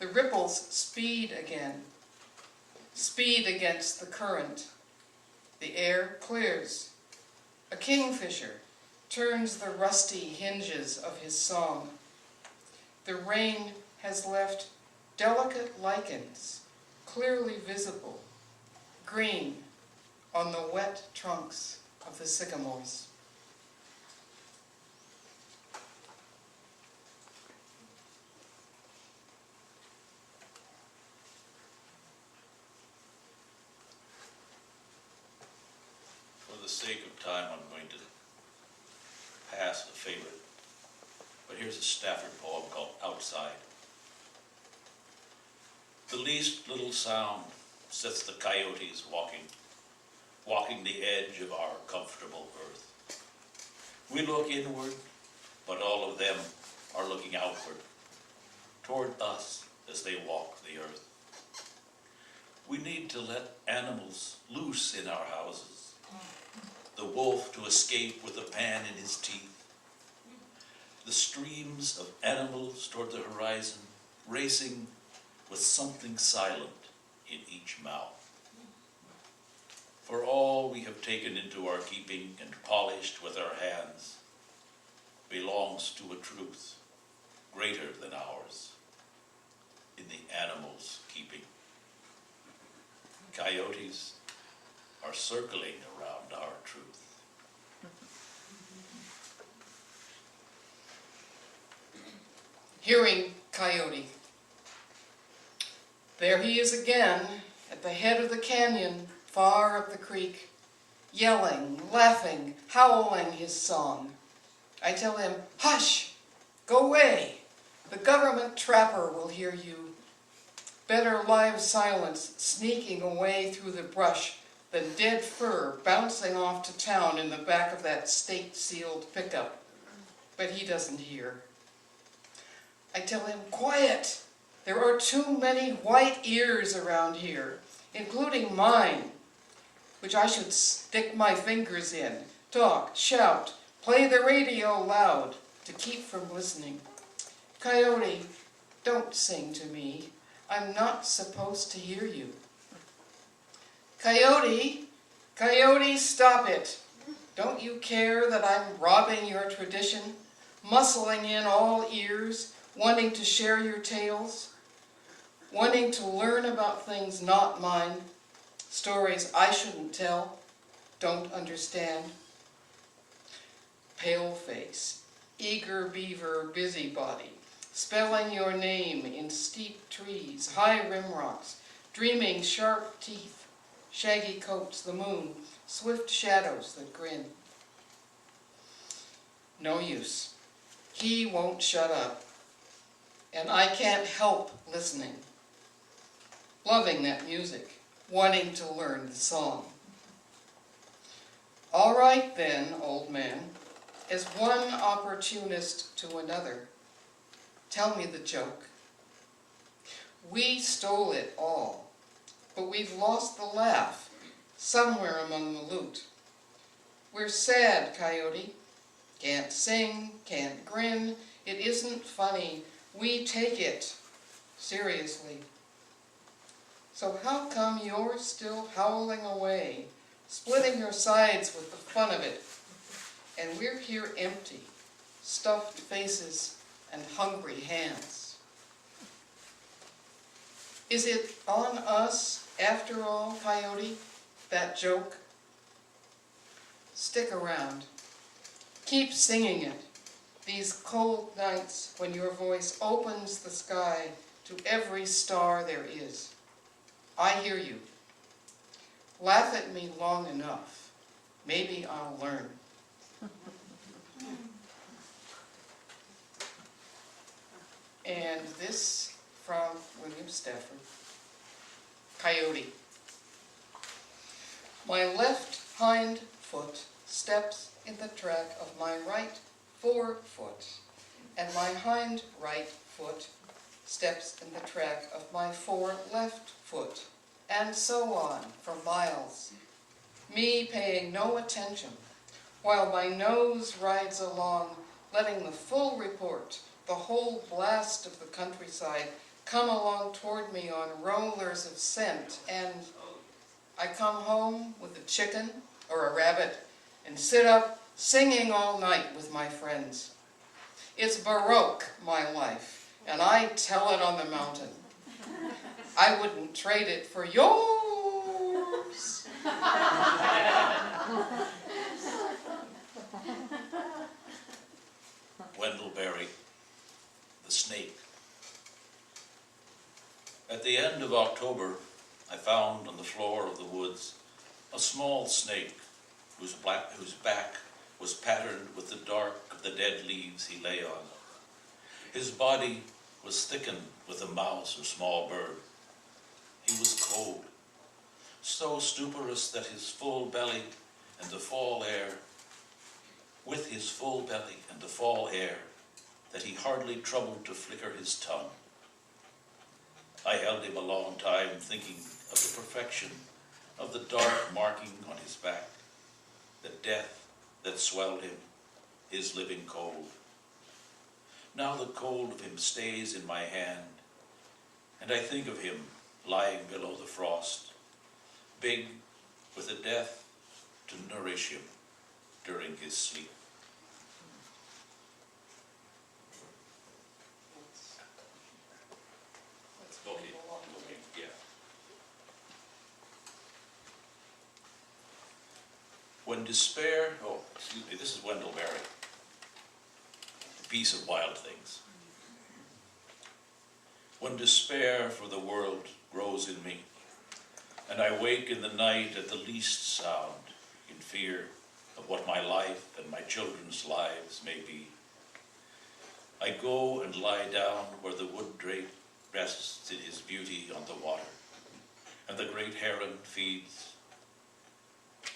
The ripples speed again, speed against the current. The air clears. A kingfisher turns the rusty hinges of his song. The rain has left delicate lichens, clearly visible, green on the wet trunks of the sycamores. For the sake of time, I'm going to pass the favorite. But here's a Stafford poem called Outside. The least little sound sets the coyotes walking the edge of our comfortable earth. We look inward, but all of them are looking outward, toward us as they walk the earth. We need to let animals loose in our houses. The wolf to escape with a pan in his teeth. The streams of animals toward the horizon, racing with something silent in each mouth. For all we have taken into our keeping and polished with our hands belongs to a truth greater than ours in the animals' keeping. Coyotes are circling around our truth. Hearing Coyote. There he is again, at the head of the canyon, far up the creek, yelling, laughing, howling his song. I tell him, hush, go away, the government trapper will hear you. Better live silence sneaking away through the brush than dead fur bouncing off to town in the back of that state-sealed pickup. But he doesn't hear. I tell him, quiet! There are too many white ears around here, including mine, which I should stick my fingers in, talk, shout, play the radio loud to keep from listening. Coyote, don't sing to me. I'm not supposed to hear you. Coyote, Coyote, stop it. Don't you care that I'm robbing your tradition, muscling in all ears, wanting to share your tales, wanting to learn about things not mine, stories I shouldn't tell, don't understand? Paleface, eager beaver, busybody, spelling your name in steep trees, high rim rocks, dreaming sharp teeth, shaggy coats, the moon, swift shadows that grin. No use. He won't shut up. And I can't help listening, loving that music, wanting to learn the song. All right then, old man, as one opportunist to another, tell me the joke. We stole it all, but we've lost the laugh somewhere among the loot. We're sad, Coyote. Can't sing, can't grin. It isn't funny. We take it seriously. So how come you're still howling away, splitting your sides with the fun of it, and we're here empty, stuffed faces and hungry hands? Is it on us, after all, Coyote, that joke? Stick around. Keep singing it. These cold nights when your voice opens the sky to every star there is. I hear you. Laugh at me long enough. Maybe I'll learn. And this from William Stafford. Coyote. My left hind foot steps in the track of my right forefoot, and my hind right foot steps in the track of my fore left foot, and so on for miles, me paying no attention, while my nose rides along, letting the full report, the whole blast of the countryside, come along toward me on rollers of scent, and I come home with a chicken or a rabbit and sit up singing all night with my friends. It's Baroque, my life, and I tell it on the mountain. I wouldn't trade it for yours. Wendellberry, the snake. At the end of October, I found on the floor of the woods a small snake whose back was patterned with the dark of the dead leaves he lay on. His body was thickened with a mouse or small bird. He was cold, so stuporous that his full belly and the fall air, with his full belly and the fall air, that he hardly troubled to flicker his tongue. I held him a long time, thinking of the perfection of the dark marking on his back, the death that swelled him, his living cold. Now the cold of him stays in my hand, and I think of him lying below the frost, big with a death to nourish him during his sleep. Okay, yeah. When despair, this is Wendellberry, a piece of wild things. When despair for the world grows in me, and I wake in the night at the least sound, in fear of what my life and my children's lives may be, I go and lie down where the wood drake rests in his beauty on the water, and the great heron feeds.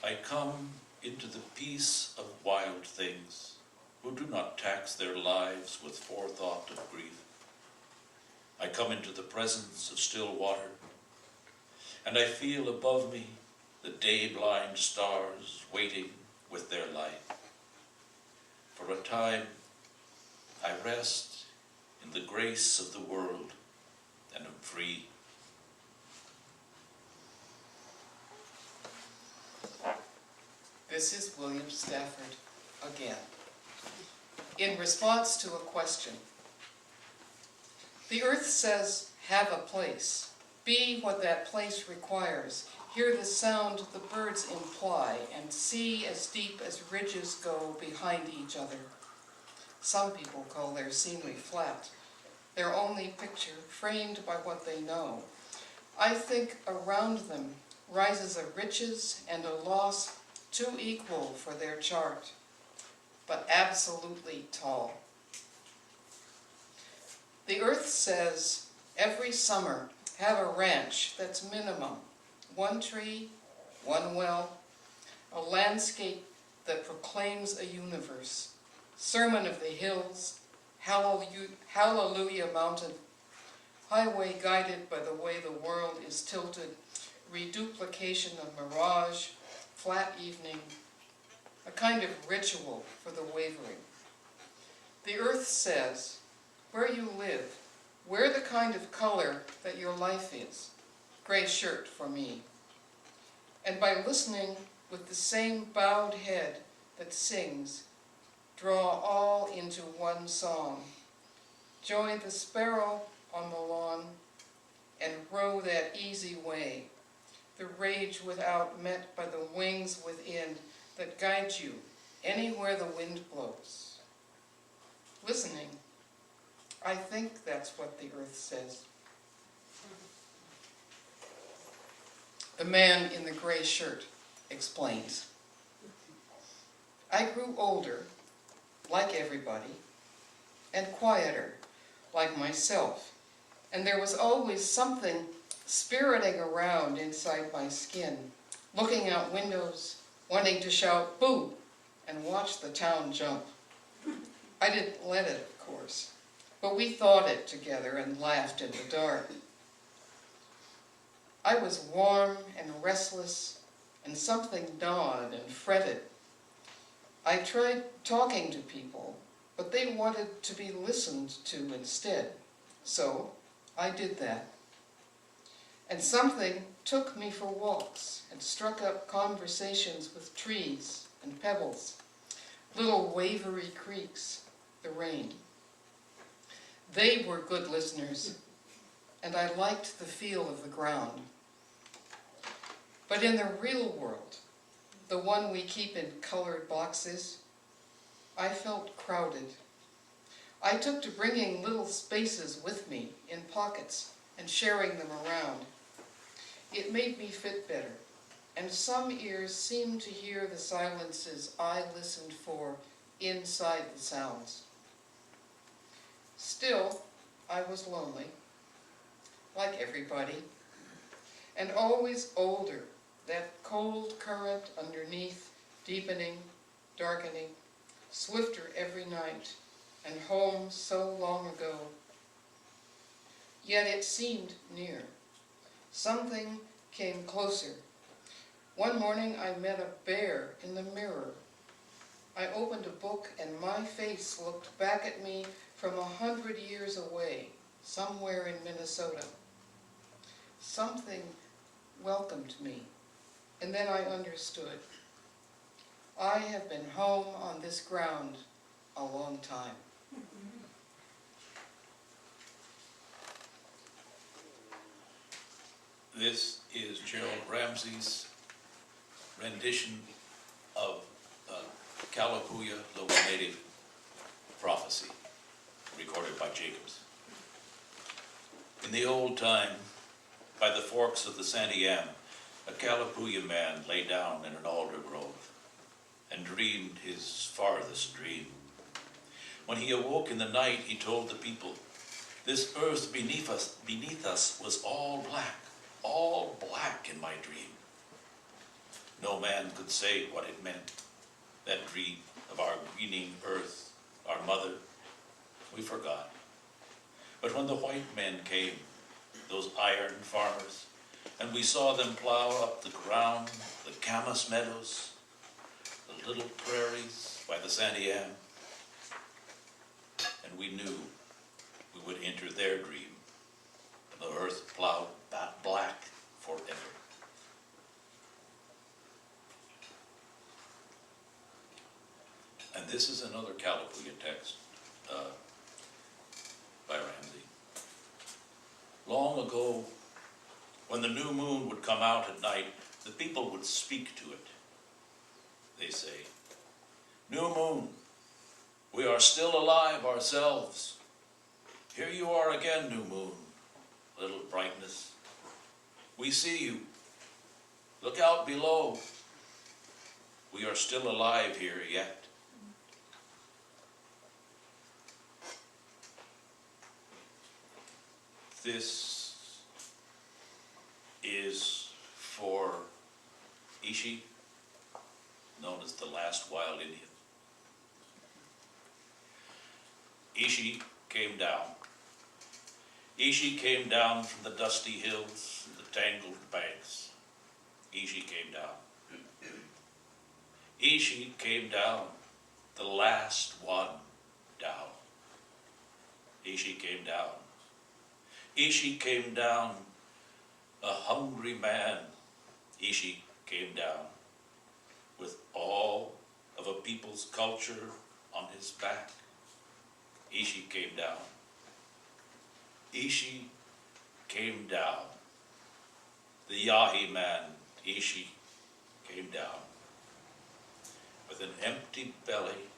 I come into the peace of wild things, who do not tax their lives with forethought of grief. I come into the presence of still water, and I feel above me the day-blind stars waiting with their light. For a time, I rest in the grace of the world and am free. This is William Stafford again. In response to a question, the earth says, have a place. Be what that place requires. Hear the sound the birds imply, and see as deep as ridges go behind each other. Some people call their scenery flat, their only picture framed by what they know. I think around them rises a riches and a loss too equal for their chart, but absolutely tall. The earth says, every summer, have a ranch that's minimum. One tree, one well, a landscape that proclaims a universe. Sermon of the hills, Hallelujah Mountain, highway guided by the way the world is tilted, reduplication of mirage, flat evening, a kind of ritual for the wavering. The earth says, where you live, wear the kind of color that your life is, gray shirt for me. And by listening with the same bowed head that sings, draw all into one song. Join the sparrow on the lawn and row that easy way, the rage without met by the wings within that guide you anywhere the wind blows. Listening, I think that's what the earth says. The man in the gray shirt explains. I grew older, like everybody, and quieter, like myself, and there was always something spiriting around inside my skin, looking out windows, wanting to shout boo and watch the town jump. I didn't let it, of course, but we thought it together and laughed in the dark. I was warm and restless, and something gnawed and fretted. I tried talking to people, but they wanted to be listened to instead, so I did that. And something took me for walks and struck up conversations with trees and pebbles, little wavery creeks, the rain. They were good listeners, and I liked the feel of the ground. But in the real world, the one we keep in colored boxes, I felt crowded. I took to bringing little spaces with me in pockets and sharing them around. It made me fit better, and some ears seemed to hear the silences I listened for inside the sounds. Still, I was lonely, like everybody, and always older, that cold current underneath, deepening, darkening, swifter every night, and home so long ago. Yet it seemed near. Something came closer. One morning I met a bear in the mirror. I opened a book and my face looked back at me from 100 years away, somewhere in Minnesota. Something welcomed me, and then I understood. I have been home on this ground a long time. This is Gerald Ramsey's rendition of Kalapuya, local native prophecy, recorded by Jacobs. In the old time, by the forks of the Santiam, a Kalapuya man lay down in an alder grove and dreamed his farthest dream. When he awoke in the night, he told the people, "This earth beneath us was all black in my dream." No man could say what it meant, that dream of our greening earth, our mother. We forgot. But when the white men came, those iron farmers, and we saw them plow up the ground, the camas meadows, the little prairies by the Santiam, and we knew we would enter their dream, the earth plowed black forever. And this is another Kalapuya text by Ramsey. Long ago, when the new moon would come out at night, the people would speak to it. They say, "New moon, we are still alive ourselves. Here you are again, new moon, little brightness. We see you. Look out below. We are still alive here yet." This is for Ishi, known as the last wild Indian. Ishi came down. Ishi came down from the dusty hills and the tangled banks. Ishi came down. Ishi came down, the last one down. Ishi came down. Ishi came down, a hungry man. Ishi came down, with all of a people's culture on his back. Ishi came down. Ishi came down. The Yahi man, Ishi, came down, with an empty belly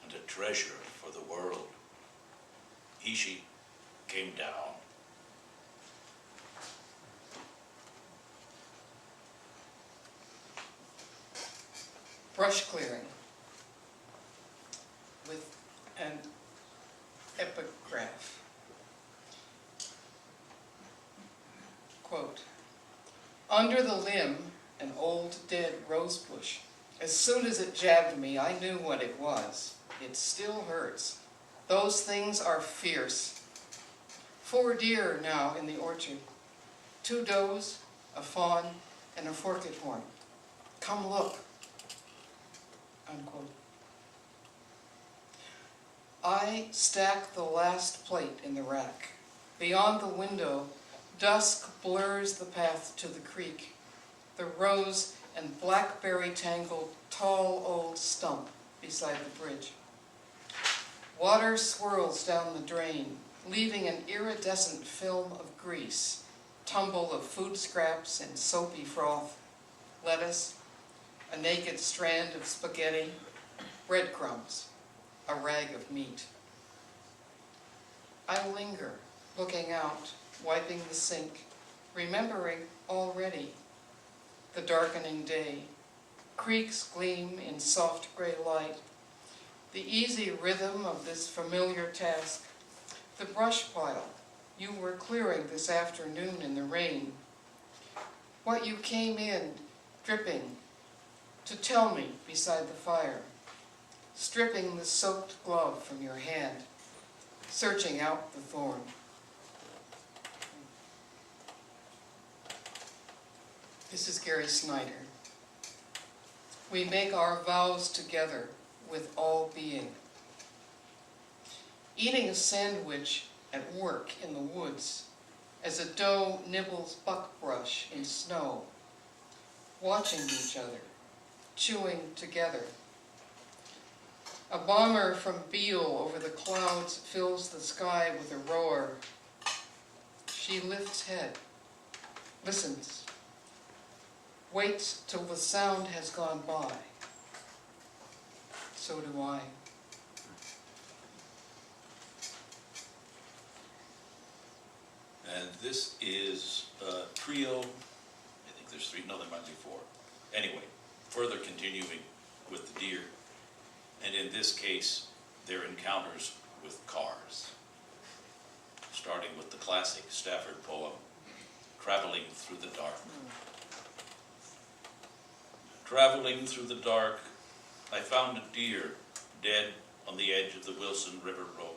and a treasure for the world. Ishi came down. Brush clearing with an epigraph. Quote, "Under the limb, an old dead rose bush As soon as it jabbed me, I knew what it was. It still hurts. Those things are fierce. 4 deer now in the orchard. 2 does, a fawn, and a forked horn. Come look. Unquote. I stack the last plate in the rack. Beyond the window, dusk blurs the path to the creek. The rose and blackberry tangled tall old stump beside the bridge. Water swirls down the drain, leaving an iridescent film of grease, tumble of food scraps and soapy froth, lettuce, a naked strand of spaghetti, breadcrumbs, a rag of meat. I linger, looking out, wiping the sink, remembering already the darkening day. Creeks gleam in soft gray light. The easy rhythm of this familiar task. The brush pile you were clearing this afternoon in the rain. What you came in, dripping, to tell me beside the fire. Stripping the soaked glove from your hand, searching out the thorn. This is Gary Snyder. We make our vows together with all being. Eating a sandwich at work in the woods, as a doe nibbles buckbrush in snow. Watching each other, chewing together. A bomber from Beale over the clouds fills the sky with a roar. She lifts head, listens, waits till the sound has gone by. So do I. And this is a trio, I think there's 3, no, there might be 4. Anyway, further continuing with the deer, and in this case, their encounters with cars. Starting with the classic Stafford poem, Traveling Through the Dark. Traveling through the dark, I found a deer dead on the edge of the Wilson River Road.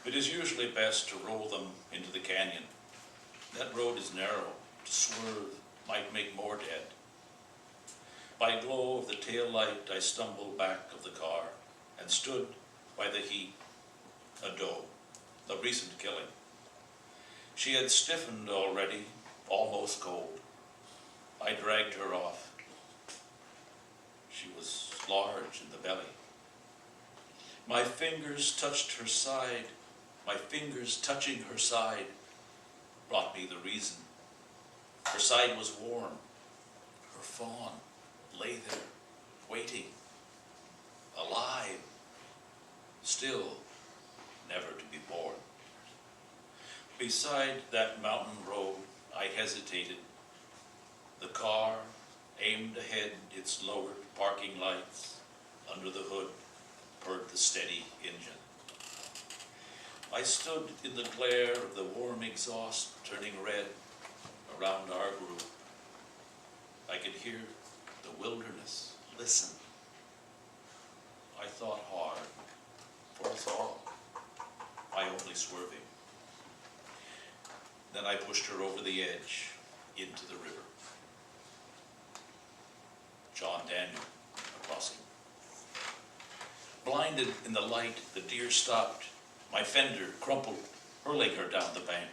It is usually best to roll them into the canyon. That road is narrow. To swerve might make more dead. By glow of the tail light, I stumbled back of the car and stood by the heap, a doe, a recent killing. She had stiffened already, almost cold. I dragged her off. She was large in the belly. My fingers touched her side. My fingers touching her side brought me the reason. Her side was warm. Her fawn lay there, waiting, alive, still never to be born. Beside that mountain road, I hesitated. The car aimed ahead its lowered parking lights. Under the hood purred the steady engine. I stood in the glare of the warm exhaust turning red around our group. I could hear the wilderness listen. I thought hard for us all, I only swerving. Then I pushed her over the edge into the river. John Daniel, a crossing. Blinded in the light, the deer stopped. My fender crumpled, hurling her down the bank.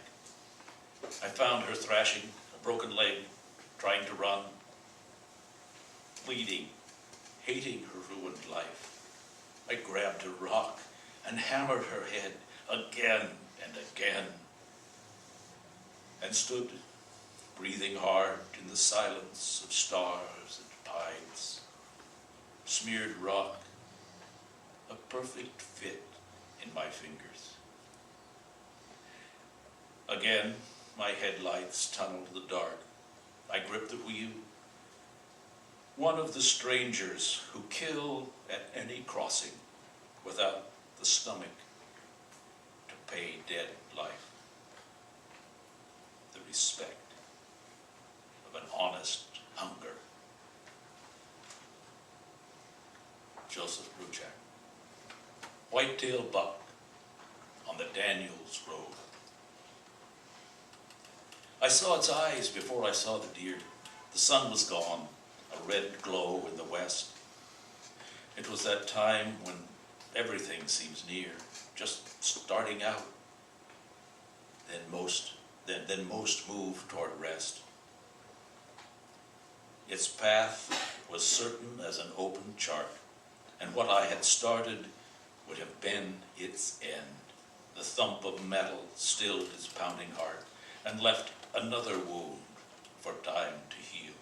I found her thrashing, a broken leg, trying to run, bleeding, hating her ruined life. I grabbed a rock and hammered her head again and again, and stood breathing hard in the silence of stars and pines. Smeared rock, a perfect fit in my fingers. Again, my headlights tunneled the dark. I gripped the wheel. One of the strangers who kill at any crossing without the stomach to pay dead life. The respect of an honest hunger. Joseph Bruchak. Whitetail buck on the Daniels Road. I saw its eyes before I saw the deer. The sun was gone, a red glow in the west. It was that time when everything seems near, just starting out. Then most move toward rest. Its path was certain as an open chart, and what I had started would have been its end. The thump of metal stilled its pounding heart and left another wound for time to heal.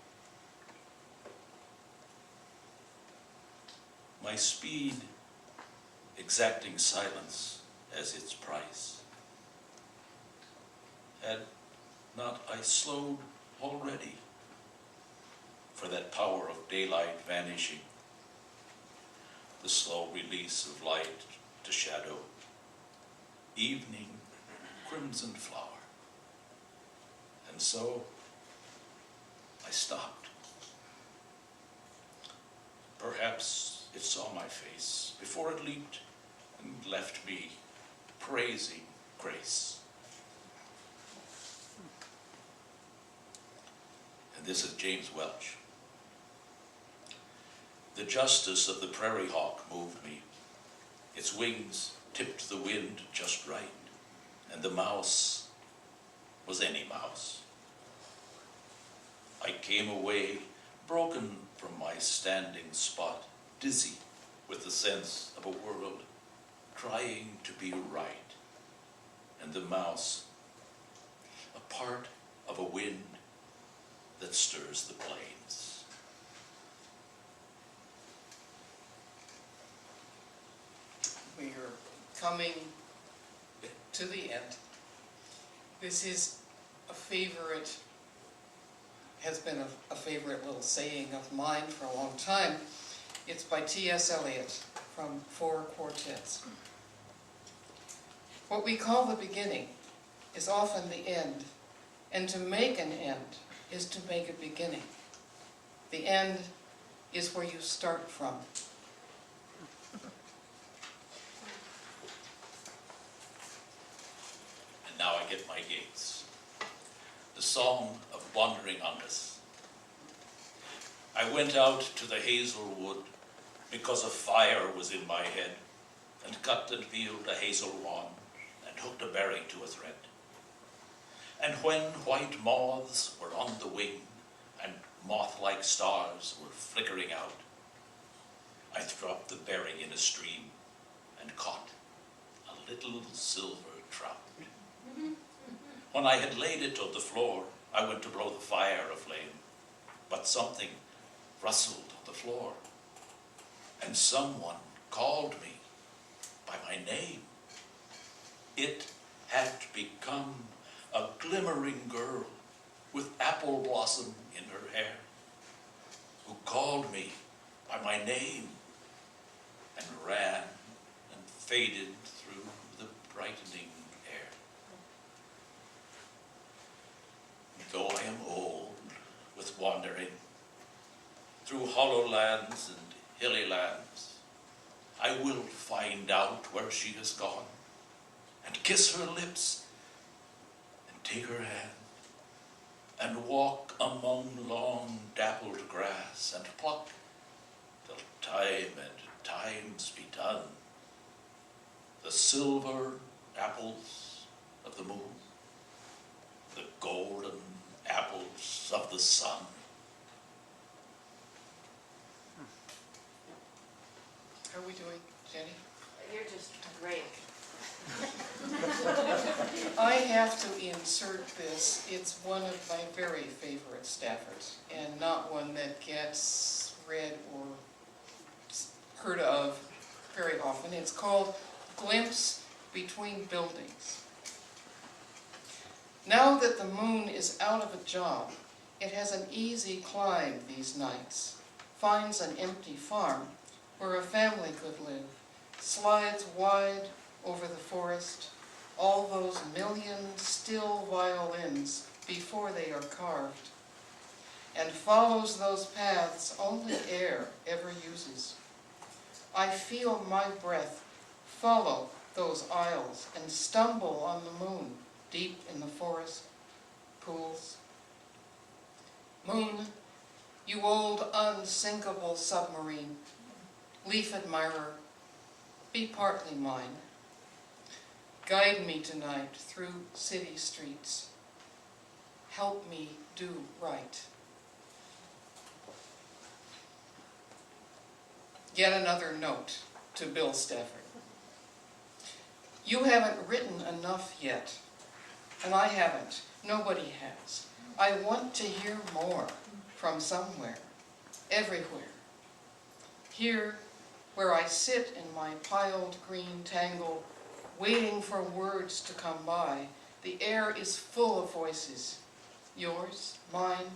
My speed, exacting silence as its price. Had not I slowed already for that power of daylight vanishing, the slow release of light to shadow, evening crimson flower. And so I stopped. Perhaps it saw my face before it leaped and left me praising grace. And this is James Welch. The justice of the prairie hawk moved me. Its wings tipped the wind just right, and the mouse was any mouse. I came away broken from my standing spot, dizzy with the sense of a world trying to be right, and the mouse, a part of a wind that stirs the plains. We are coming to the end. This is a favorite, has been a favorite little saying of mine for a long time. It's by T.S. Eliot from 4 Quartets. What we call the beginning is often the end, and to make an end is to make a beginning. The end is where you start from. And now I get my gates. The song of wandering Uncas. I went out to the hazel wood because a fire was in my head, and cut and peeled a hazel wand and hooked a berry to a thread. And when white moths were on the wing and moth-like stars were flickering out, I dropped the berry in a stream and caught a little silver trout. When I had laid it on the floor, I went to blow the fire aflame, but something rustled on the floor, and someone called me by my name. It had become a glimmering girl with apple blossom in her hair, who called me by my name and ran and faded through the brightening air. Though I am old with wandering through hollow lands and hilly lands, I will find out where she has gone and kiss her lips and take her hand and walk among long dappled grass and pluck till time and times be done the silver apples of the moon, the golden apples of the sun. How are we doing, Jenny? You're just great. I have to insert this. It's one of my very favorite Staffords, and not one that gets read or heard of very often. It's called Glimpse Between Buildings. Now that the moon is out of a job, it has an easy climb these nights, finds an empty farm where a family could live, slides wide over the forest, all those million still violins before they are carved, and follows those paths only air ever uses. I feel my breath follow those aisles and stumble on the moon deep in the forest pools. Moon, you old unsinkable submarine, leaf admirer, be partly mine. Guide me tonight through city streets. Help me do right. Yet another note to Bill Stafford. You haven't written enough yet, and I haven't. Nobody has. I want to hear more from somewhere, everywhere. Here, where I sit in my piled green tangle, waiting for words to come by, the air is full of voices. Yours, mine,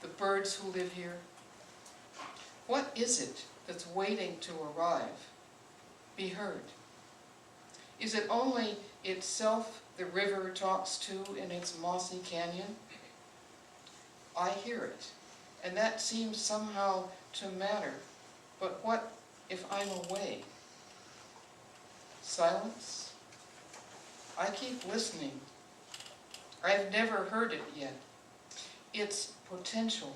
the birds who live here. What is it that's waiting to arrive, be heard? Is it only itself the river talks to in its mossy canyon? I hear it, and that seems somehow to matter. But what if I'm away? Silence? I keep listening. I've never heard it yet. Its potential,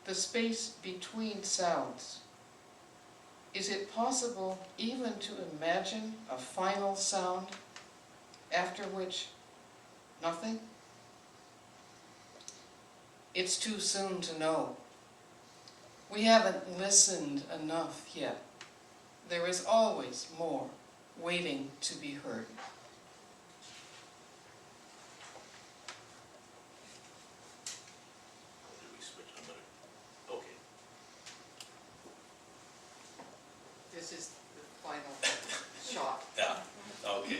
the space between sounds. Is it possible even to imagine a final sound after which nothing? It's too soon to know. We haven't listened enough yet. There is always more waiting to be heard. Did we switch a minute? Okay. This is the final shot. Yeah, okay.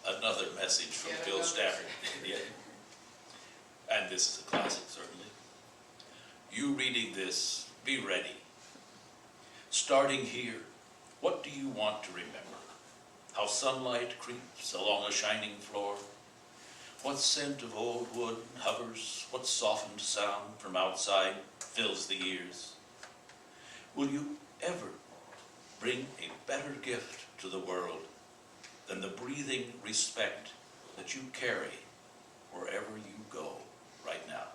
Another message from Yeah, Bill another Stafford. Yeah. And this is a classic, certainly. You reading this, be ready. Starting here, what do you want to remember? How sunlight creeps along a shining floor? What scent of old wood hovers? What softened sound from outside fills the ears? Will you ever bring a better gift to the world than the breathing respect that you carry wherever you go right now?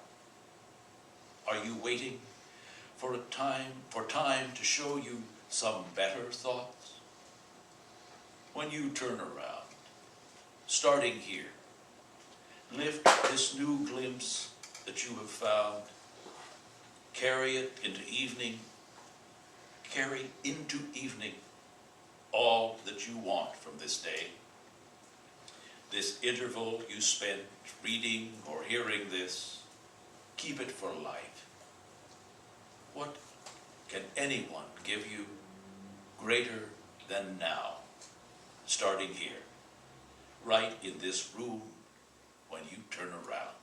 Are you waiting for time to show you some better thoughts? When you turn around, starting here, lift this new glimpse that you have found, carry into evening all that you want from this day. This interval you spent reading or hearing this, keep it for life. What can anyone give you greater than now, starting here, right in this room when you turn around?